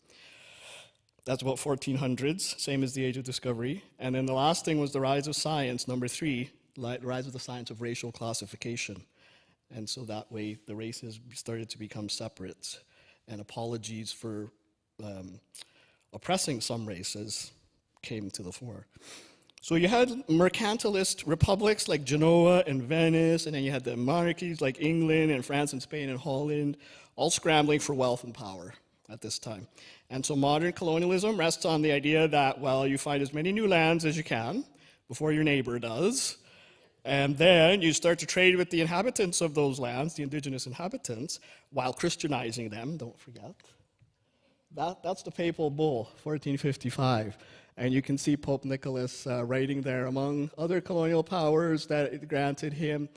That's about 1400s, same as the Age of Discovery. And then the last thing was the rise of science, number three, the rise of the science of racial classification. And so that way the races started to become separate, and apologies for oppressing some races came to the fore. So you had mercantilist republics like Genoa and Venice, and then you had the monarchies like England and France and Spain and Holland, all scrambling for wealth and power at this time. And so modern colonialism rests on the idea that, well, you find as many new lands as you can before your neighbor does, and then you start to trade with the inhabitants of those lands, the indigenous inhabitants, while Christianizing them, don't forget. That's the papal bull, 1455. And you can see Pope Nicholas writing there, among other colonial powers that it granted him,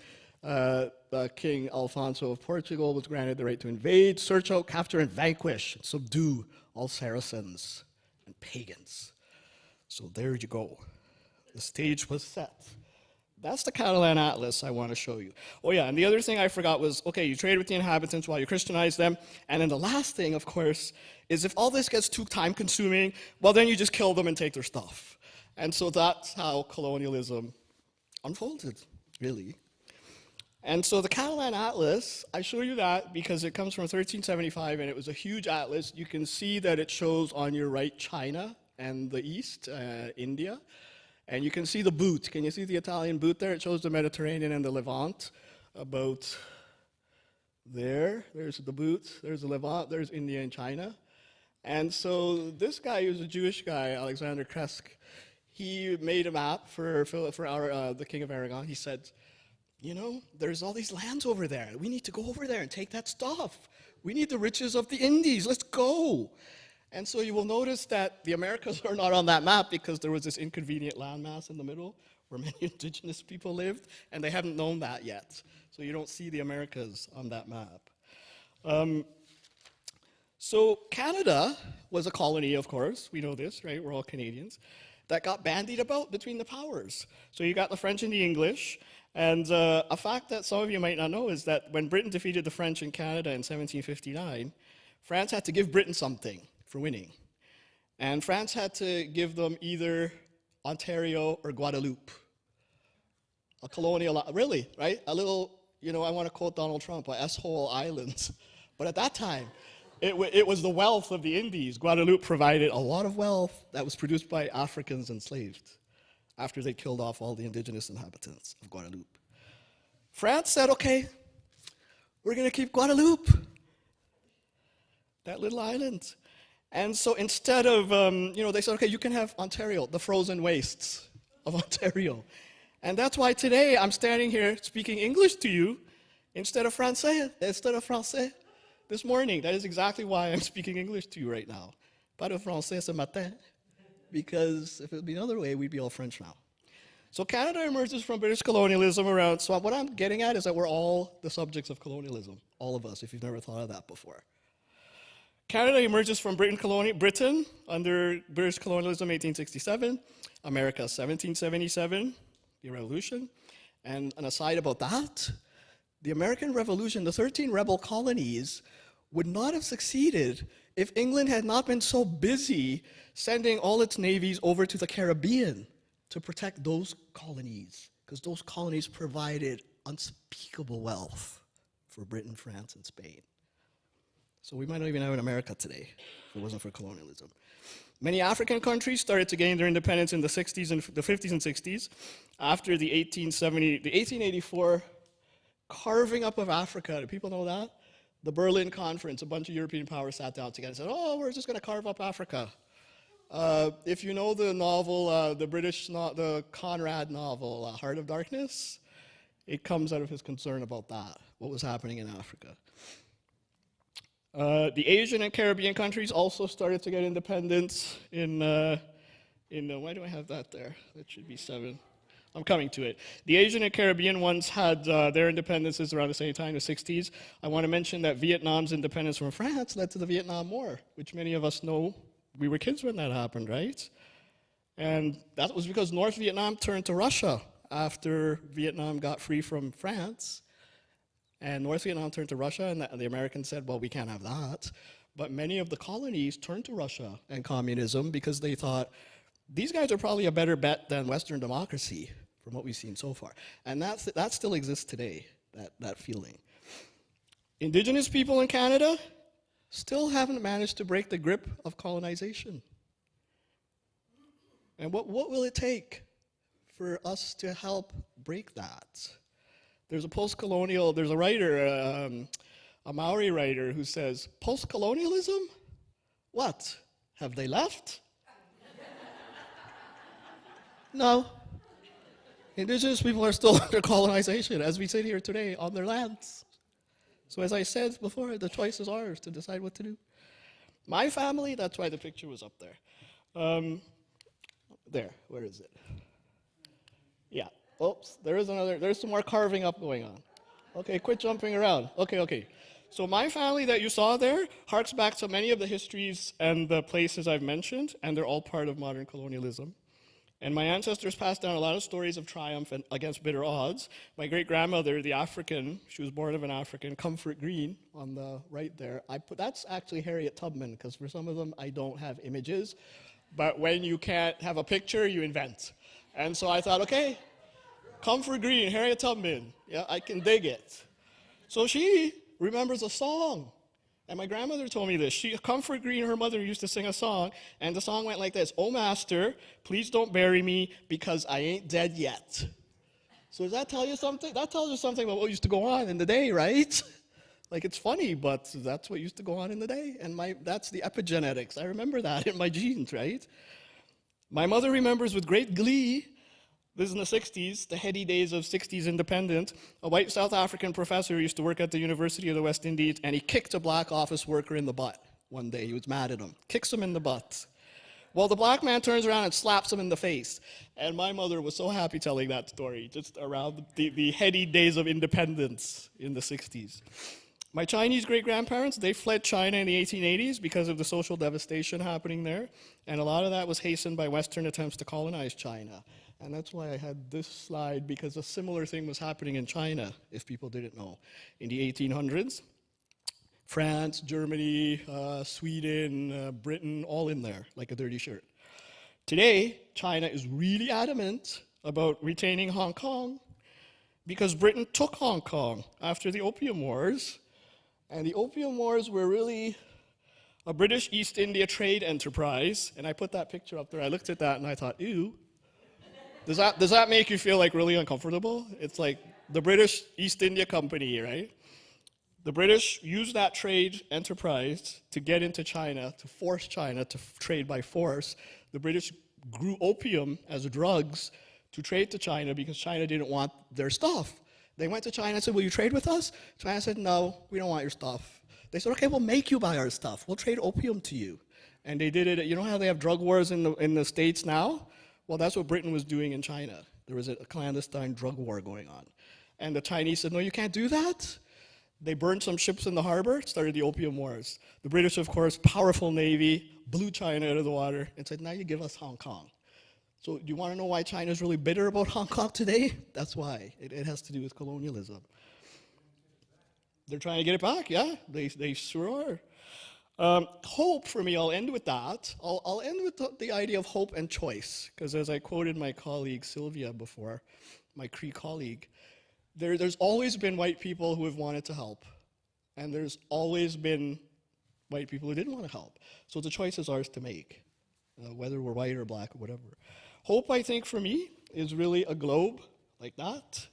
King Alfonso of Portugal was granted the right to invade, search out, capture, and vanquish, and subdue all Saracens and pagans. So there you go. The stage was set. That's the Catalan Atlas I want to show you. Oh yeah, and the other thing I forgot was, okay, you trade with the inhabitants while you Christianize them, and then the last thing, of course, is if all this gets too time-consuming, well, then you just kill them and take their stuff. And so that's how colonialism unfolded, really. And so the Catalan Atlas, I show you that because it comes from 1375, and it was a huge atlas. You can see that it shows on your right China and the east, India. And you can see the boot. Can you see the Italian boot there? It shows the Mediterranean and the Levant about there. There's the boot. There's the Levant. There's India and China. And so this guy, who's a Jewish guy, Alexander Kresk, he made a map for the King of Aragon. He said, you know, there's all these lands over there. We need to go over there and take that stuff. We need the riches of the Indies. Let's go. And so you will notice that the Americas are not on that map because there was this inconvenient landmass in the middle where many indigenous people lived, and they haven't known that yet. So you don't see the Americas on that map. So Canada was a colony, of course. We know this, right? We're all Canadians. That got bandied about between the powers. So you got the French and the English. And a fact that some of you might not know is that when Britain defeated the French in Canada in 1759, France had to give Britain something for winning. And France had to give them either Ontario or Guadeloupe. A colonial, really, right? A little, you know, I want to quote Donald Trump, a S-hole island. But at that time, it was the wealth of the Indies. Guadeloupe provided a lot of wealth that was produced by Africans enslaved after they killed off all the indigenous inhabitants of Guadeloupe. France said, okay, we're going to keep Guadeloupe, that little island. And so instead of, you know, they said, okay, you can have Ontario, the frozen wastes of Ontario. And that's why today I'm standing here speaking English to you instead of français. This morning, that is exactly why I'm speaking English to you right now. Pas de français ce matin, because if it would be another way, we'd be all French now. So Canada emerges from British colonialism around, so what I'm getting at is that we're all the subjects of colonialism, all of us, if you've never thought of that before. Canada emerges from Britain under British colonialism 1867, America 1777, the Revolution. And an aside about that, the American Revolution, the 13 rebel colonies, would not have succeeded if England had not been so busy sending all its navies over to the Caribbean to protect those colonies, because those colonies provided unspeakable wealth for Britain, France, and Spain. So we might not even have an America today if it wasn't for colonialism. Many African countries started to gain their independence in the 60s and the 50s and 60s after the 1884 carving up of Africa. Do people know that? The Berlin Conference, a bunch of European powers sat down together and said, oh, we're just going to carve up Africa. If you know the novel, the Conrad novel, Heart of Darkness, it comes out of his concern about that, what was happening in Africa. The Asian and Caribbean countries also started to get independence why do I have that there? That should be 7. I'm coming to it. The Asian and Caribbean ones had their independences around the same time, the 60s. I want to mention that Vietnam's independence from France led to the Vietnam War, which many of us know. We were kids when that happened, right? And that was because North Vietnam turned to Russia after Vietnam got free from France. And North Vietnam turned to Russia, and the Americans said, well, we can't have that. But many of the colonies turned to Russia and communism because they thought, these guys are probably a better bet than Western democracy from what we've seen so far. And that still exists today, that feeling. Indigenous people in Canada still haven't managed to break the grip of colonization. And what will it take for us to help break that? There's a writer, a Maori writer, who says, post-colonialism? What? Have they left? No. Indigenous people are still under colonization as we sit here today on their lands. So as I said before, the choice is ours to decide what to do. My family, that's why the picture was up there. There, where is it? Yeah. Oops, there's some more carving up going on. Okay, quit jumping around. Okay. So my family that you saw there harks back to many of the histories and the places I've mentioned, and they're all part of modern colonialism. And my ancestors passed down a lot of stories of triumph and against bitter odds. My great-grandmother, the African, she was born of an African, Comfort Green on the right there. That's actually Harriet Tubman, because for some of them I don't have images. But when you can't have a picture, you invent. And so I thought, okay, Comfort Green, Harriet Tubman, yeah, I can dig it. So she remembers a song. And my grandmother told me this. Comfort Green, her mother, used to sing a song, and the song went like this: "Oh, master, please don't bury me because I ain't dead yet." So does that tell you something? That tells you something about what used to go on in the day, right? Like, it's funny, but that's what used to go on in the day. And that's the epigenetics. I remember that in my genes, right? My mother remembers with great glee, this is in the 60s, the heady days of 60s independence. A white South African professor used to work at the University of the West Indies, and he kicked a black office worker in the butt one day. He was mad at him. Kicks him in the butt. Well, the black man turns around and slaps him in the face. And my mother was so happy telling that story, just around the heady days of independence in the 60s. My Chinese great-grandparents, they fled China in the 1880s because of the social devastation happening there. And a lot of that was hastened by Western attempts to colonize China. And that's why I had this slide, because a similar thing was happening in China, if people didn't know. In the 1800s, France, Germany, Sweden, Britain, all in there, like a dirty shirt. Today, China is really adamant about retaining Hong Kong because Britain took Hong Kong after the Opium Wars. And the Opium Wars were really a British East India trade enterprise. And I put that picture up there. I looked at that and I thought, ew. Does that make you feel like really uncomfortable? It's like the British East India Company, right? The British used that trade enterprise to get into China, to force China to trade by force. The British grew opium as drugs to trade to China because China didn't want their stuff. They went to China and said, "Will you trade with us?" China said, "No, we don't want your stuff." They said, "Okay, we'll make you buy our stuff. We'll trade opium to you." And they did it. You know how they have drug wars in the States now? Well, that's what Britain was doing in China. There was a clandestine drug war going on. And the Chinese said, "No, you can't do that." They burned some ships in the harbor, started the Opium Wars. The British, of course, powerful navy, blew China out of the water and said, "Now you give us Hong Kong." So do you want to know why China is really bitter about Hong Kong today? That's why. It has to do with colonialism. They're trying to get it back, yeah? They sure are. Hope, for me, I'll end with that. I'll end with the idea of hope and choice, because as I quoted my colleague Sylvia before, my Cree colleague, there's always been white people who have wanted to help, and there's always been white people who didn't want to help. So the choice is ours to make, whether we're white or black or whatever. Hope, I think, for me, is really a globe like that,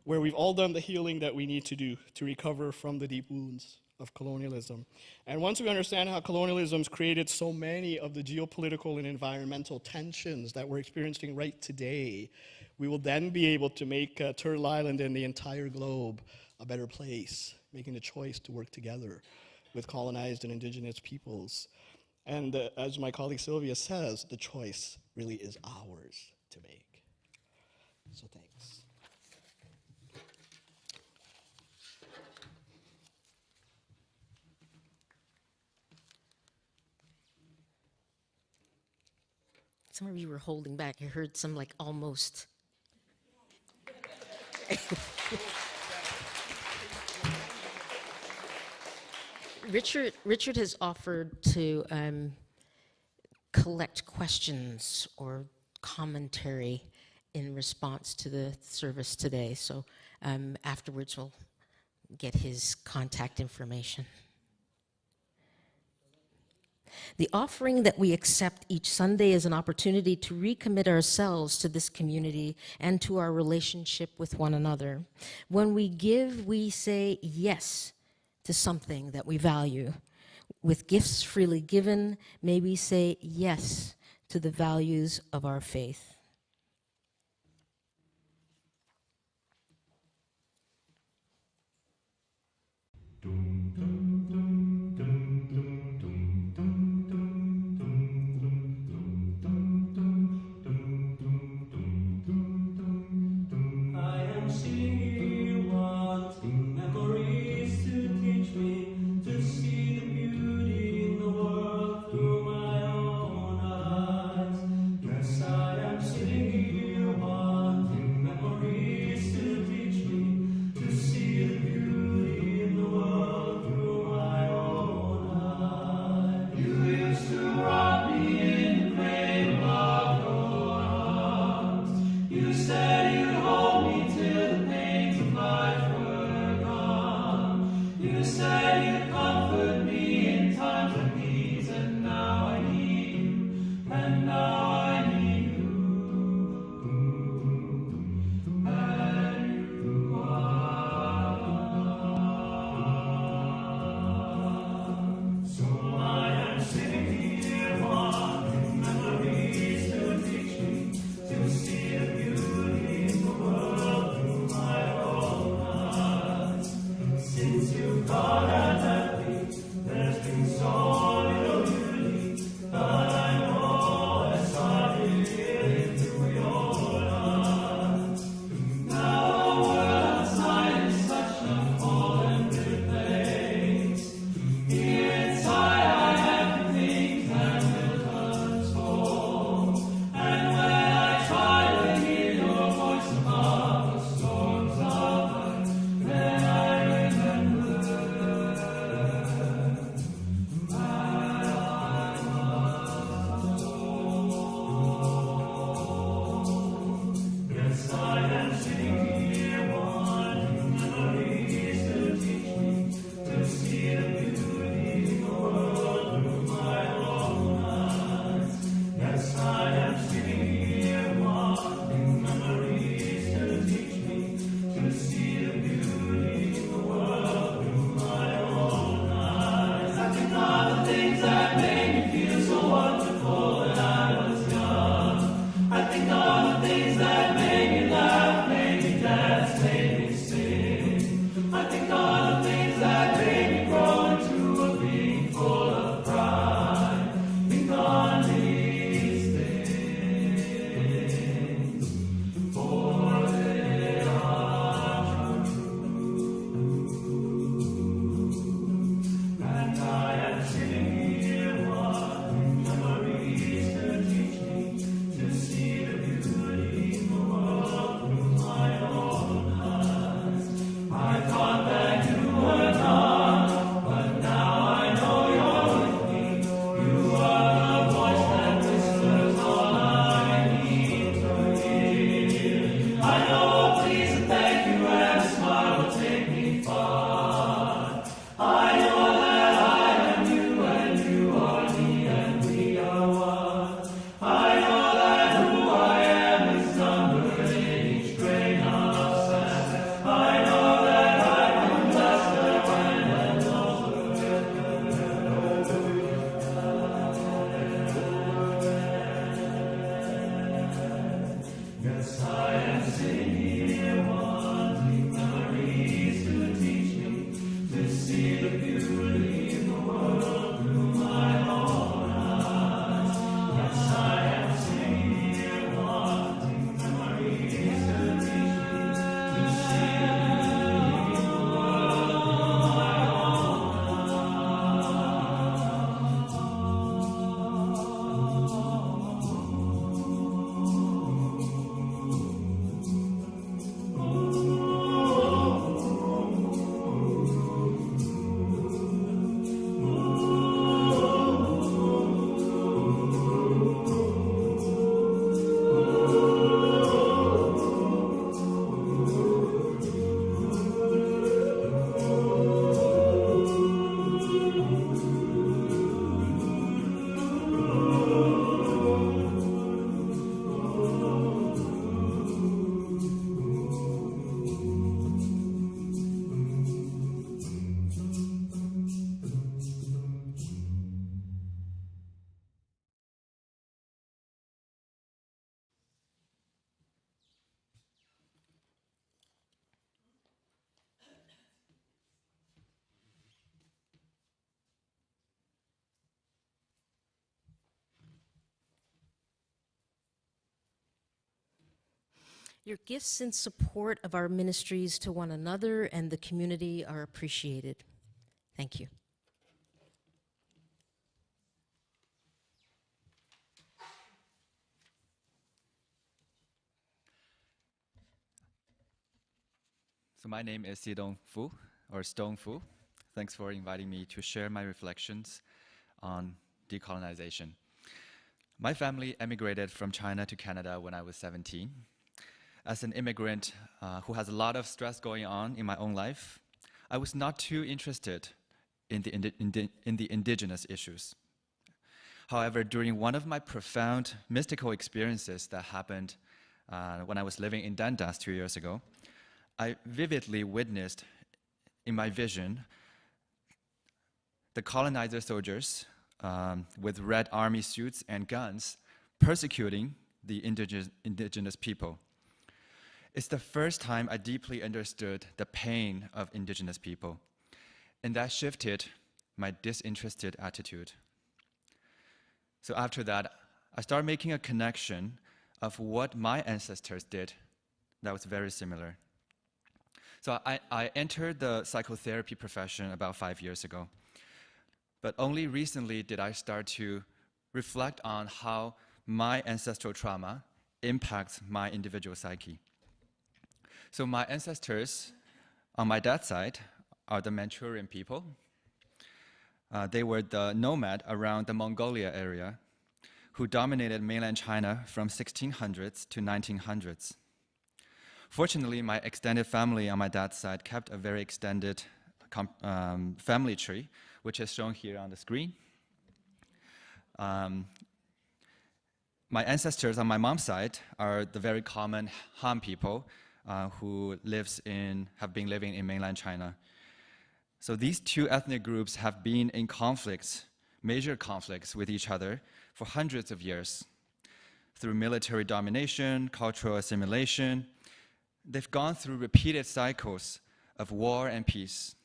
where we've all done the healing that we need to do to recover from the deep wounds of colonialism. And once we understand how colonialism's created so many of the geopolitical and environmental tensions that we're experiencing right today, we will then be able to make Turtle Island and the entire globe a better place, making the choice to work together with colonized and indigenous peoples. And as my colleague Sylvia says, the choice really is ours to make. So thanks. Some of you were holding back. I heard some like almost. Richard has offered to collect questions or commentary in response to the service today. So afterwards we'll get his contact information. The offering that we accept each Sunday is an opportunity to recommit ourselves to this community and to our relationship with one another. When we give, we say yes to something that we value. With gifts freely given, may we say yes to the values of our faith. I am Your gifts in support of our ministries to one another and the community are appreciated. Thank you. So my name is Sidong Fu, or Stone Fu. Thanks for inviting me to share my reflections on decolonization. My family emigrated from China to Canada when I was 17. As an immigrant who has a lot of stress going on in my own life, I was not too interested in the indigenous issues. However, during one of my profound mystical experiences that happened when I was living in Dundas 2 years ago, I vividly witnessed in my vision the colonizer soldiers with red army suits and guns persecuting the indigenous people. It's the first time I deeply understood the pain of indigenous people, and that shifted my disinterested attitude. So after that, I started making a connection of what my ancestors did that was very similar. So I entered the psychotherapy profession about 5 years ago, but only recently did I start to reflect on how my ancestral trauma impacts my individual psyche. So my ancestors on my dad's side are the Manchurian people. They were the nomad around the Mongolia area who dominated mainland China from 1600s to 1900s. Fortunately, my extended family on my dad's side kept a very extended family tree, which is shown here on the screen. My ancestors on my mom's side are the very common Han people who have been living in mainland China. So these two ethnic groups have been in conflicts, major conflicts with each other for hundreds of years. Through military domination, cultural assimilation, they've gone through repeated cycles of war and peace,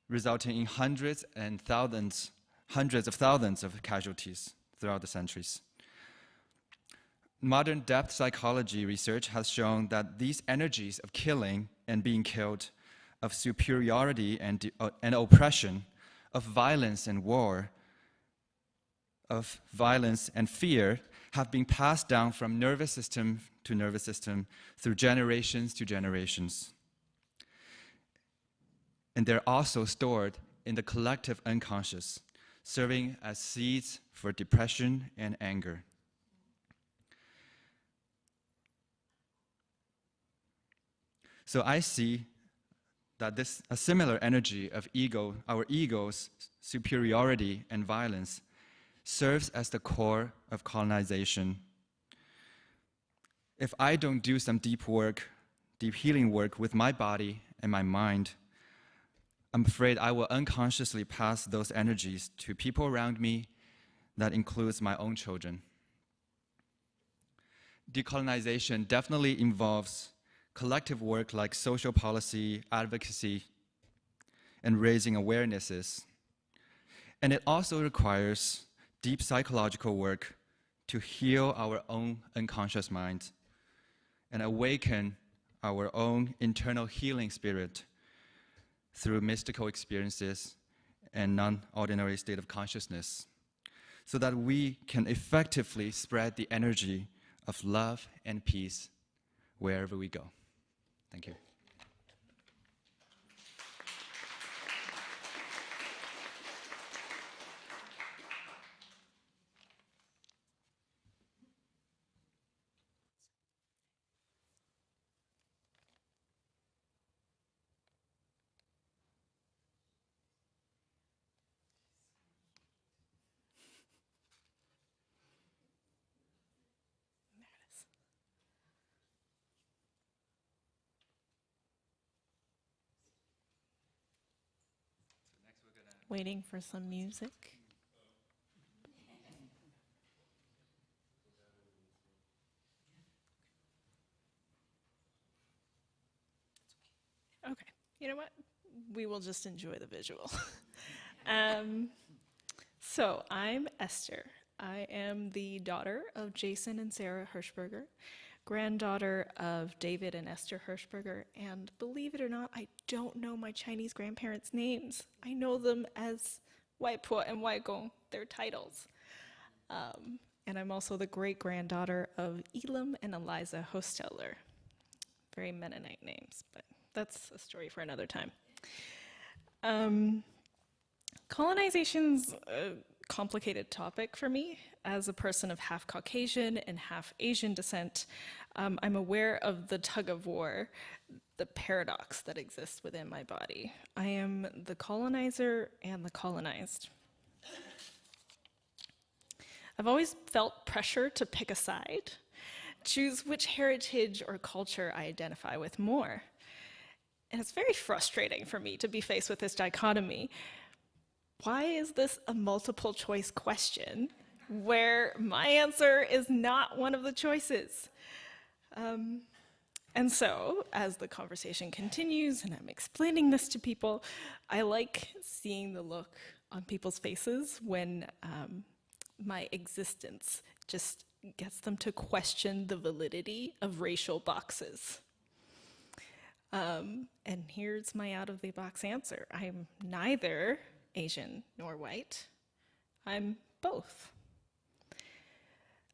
resulting in hundreds of thousands of casualties throughout the centuries. Modern depth psychology research has shown that these energies of killing and being killed, of superiority and oppression, of violence and war, of violence and fear, have been passed down from nervous system to nervous system through generations to generations. And they're also stored in the collective unconscious, serving as seeds for depression and anger. So I see that a similar energy of our ego's superiority and violence, serves as the core of colonization. If I don't do some deep healing work with my body and my mind, I'm afraid I will unconsciously pass those energies to people around me. That includes my own children. decolonization definitely involves collective work like social policy, advocacy, and raising awarenesses. And it also requires deep psychological work to heal our own unconscious mind and awaken our own internal healing spirit through mystical experiences and non-ordinary state of consciousness, so that we can effectively spread the energy of love and peace wherever we go. Thank you. Waiting for some music. Okay, you know what? We will just enjoy the visual. So I'm Esther. I am the daughter of Jason and Sarah Hirschberger, granddaughter of David and Esther Hirschberger, and believe it or not, I don't know my Chinese grandparents' names. I know them as Waipo and Waigong, their titles. And I'm also the great-granddaughter of Elam and Eliza Hosteller. Very Mennonite names, but that's a story for another time. Colonization's a complicated topic for me. As a person of half Caucasian and half Asian descent, I'm aware of the tug of war, the paradox that exists within my body. I am the colonizer and the colonized. I've always felt pressure to pick a side, choose which heritage or culture I identify with more. And it's very frustrating for me to be faced with this dichotomy. Why is this a multiple choice question where my answer is not one of the choices? And so, as the conversation continues and I'm explaining this to people, I like seeing the look on people's faces when my existence just gets them to question the validity of racial boxes. And here's my out-of-the-box answer. I'm neither Asian nor white. I'm both.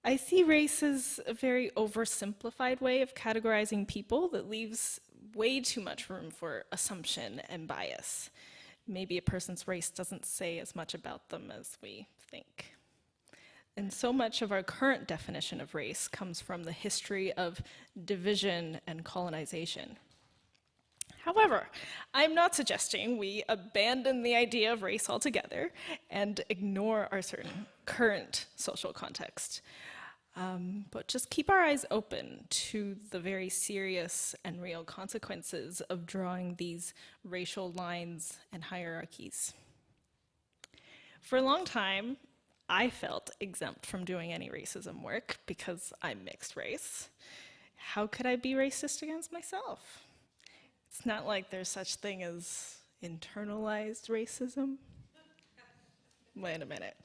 I see race as a very oversimplified way of categorizing people that leaves way too much room for assumption and bias. Maybe a person's race doesn't say as much about them as we think. And so much of our current definition of race comes from the history of division and colonization. However, I'm not suggesting we abandon the idea of race altogether and ignore our certain current social context, but just keep our eyes open to the very serious and real consequences of drawing these racial lines and hierarchies. For a long time, I felt exempt from doing any racism work because I'm mixed race. How could I be racist against myself? It's not like there's such thing as internalized racism. Wait a minute.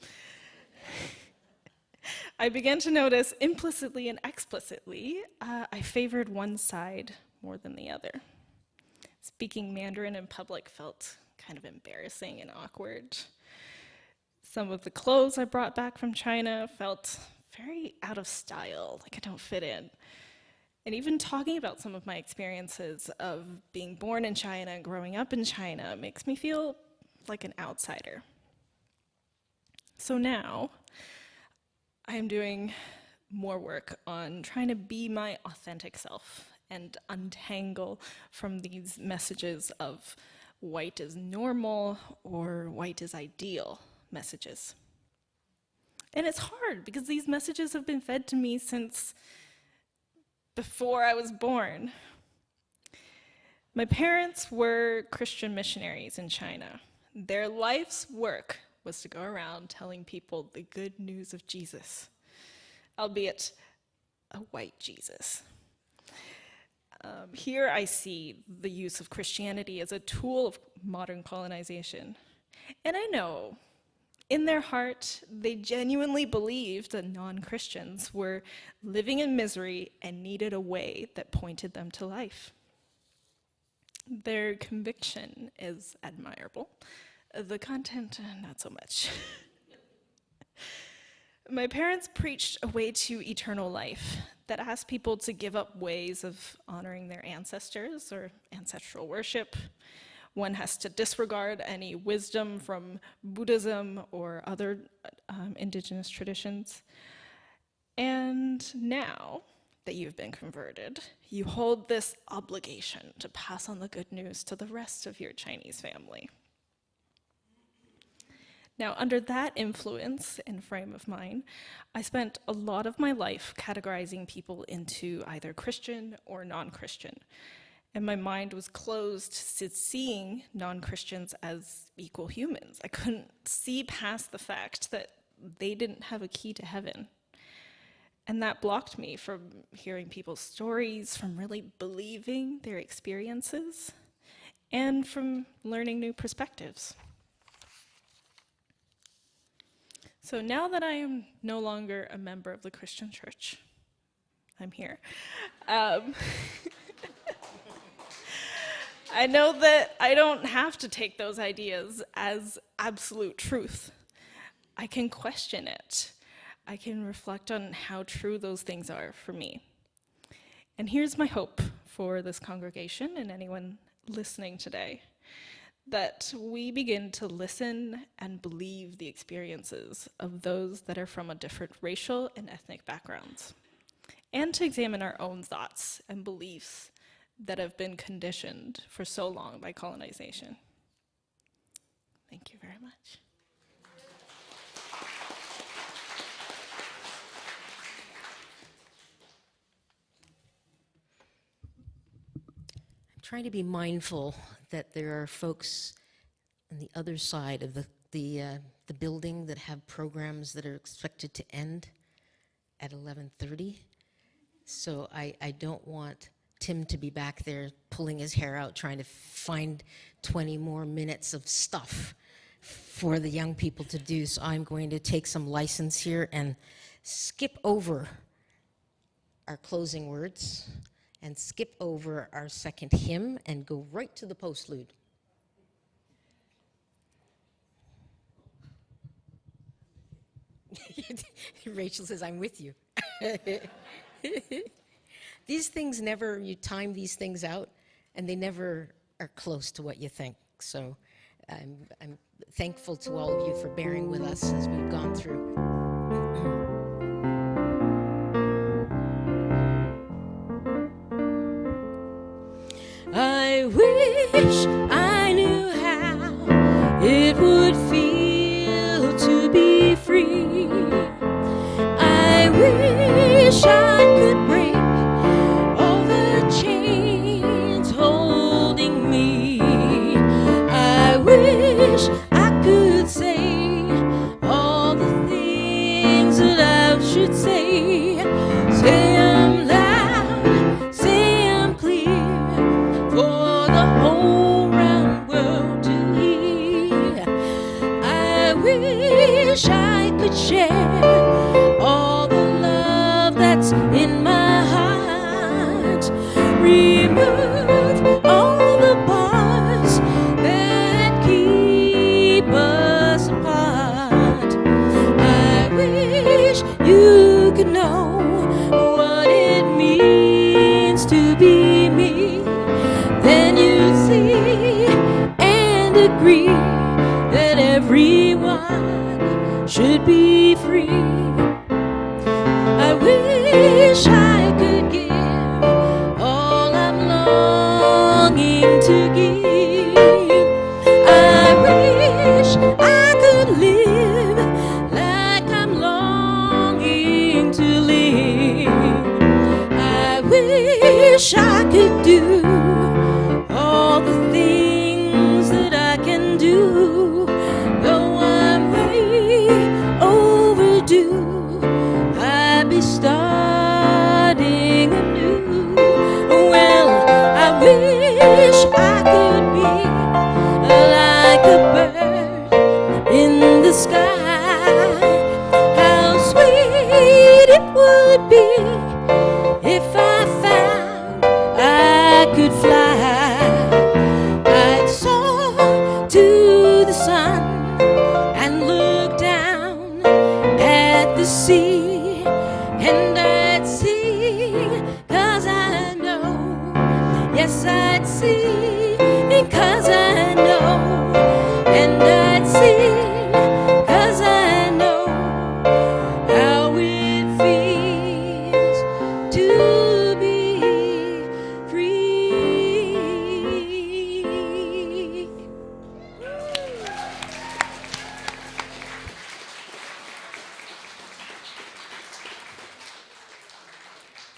I began to notice implicitly and explicitly, I favored one side more than the other. Speaking Mandarin in public felt kind of embarrassing and awkward. Some of the clothes I brought back from China felt very out of style, like I don't fit in. And even talking about some of my experiences of being born in China and growing up in China makes me feel like an outsider. So now, I am doing more work on trying to be my authentic self and untangle from these messages of white is normal or white is ideal messages. And it's hard because these messages have been fed to me since before I was born. My parents were Christian missionaries in China. Their life's work was to go around telling people the good news of Jesus, albeit a white Jesus. Here I see the use of Christianity as a tool of modern colonization. And I know, in their heart, they genuinely believed that non-Christians were living in misery and needed a way that pointed them to life. Their conviction is admirable. The content, not so much. My parents preached a way to eternal life that asked people to give up ways of honoring their ancestors or ancestral worship. One has to disregard any wisdom from Buddhism or other indigenous traditions. And now that you've been converted, you hold this obligation to pass on the good news to the rest of your Chinese family. Now, under that influence and frame of mind, I spent a lot of my life categorizing people into either Christian or non-Christian. And my mind was closed to seeing non-Christians as equal humans. I couldn't see past the fact that they didn't have a key to heaven. And that blocked me from hearing people's stories, from really believing their experiences, and from learning new perspectives. So now that I am no longer a member of the Christian church, I'm here. I know that I don't have to take those ideas as absolute truth. I can question it. I can reflect on how true those things are for me. And here's my hope for this congregation and anyone listening today, that we begin to listen and believe the experiences of those that are from a different racial and ethnic backgrounds, and to examine our own thoughts and beliefs that have been conditioned for so long by colonization. Thank you very much. Trying to be mindful that there are folks on the other side of the building that have programs that are expected to end at 11:30. So I don't want Tim to be back there pulling his hair out trying to find 20 more minutes of stuff for the young people to do. So I'm going to take some license here and skip over our closing words and skip over our second hymn and go right to the postlude. Rachel says, I'm with you. These things never, you time these things out, and they never are close to what you think. So I'm thankful to all of you for bearing with us as we've gone through. I wish I knew how it would feel to be free. I wish I could break all the chains holding me. I wish I could say all the things that I should say. Say I'm loud, say I'm clear, for the whole round world to hear. I wish I could share all the love that's in my heart. Remove all the bars that keep us apart. I wish you could know what it means to be me. Then you see and agree that everyone should be free. I wish I could give all I'm longing to give. I wish I could live like I'm longing to live. I wish I could do all the things that I can do, though I'm way overdue. I'd be starting could fly, I'd soar to the sun and look down at the sea, and I'd sing, 'cause I know, yes, I'd sing, 'cause I know, and I'd sing, 'cause I know how it feels to be free.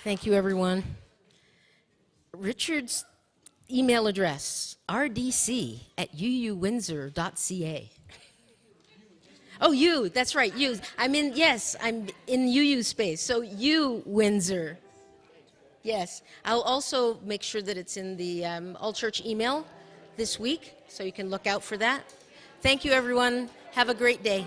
Thank you, everyone. Richard's email address, rdc@uuwindsor.ca. Oh, you, that's right, you. I'm in UU space, so you, Windsor. Yes, I'll also make sure that it's in the all church email this week, so you can look out for that. Thank you, everyone. Have a great day.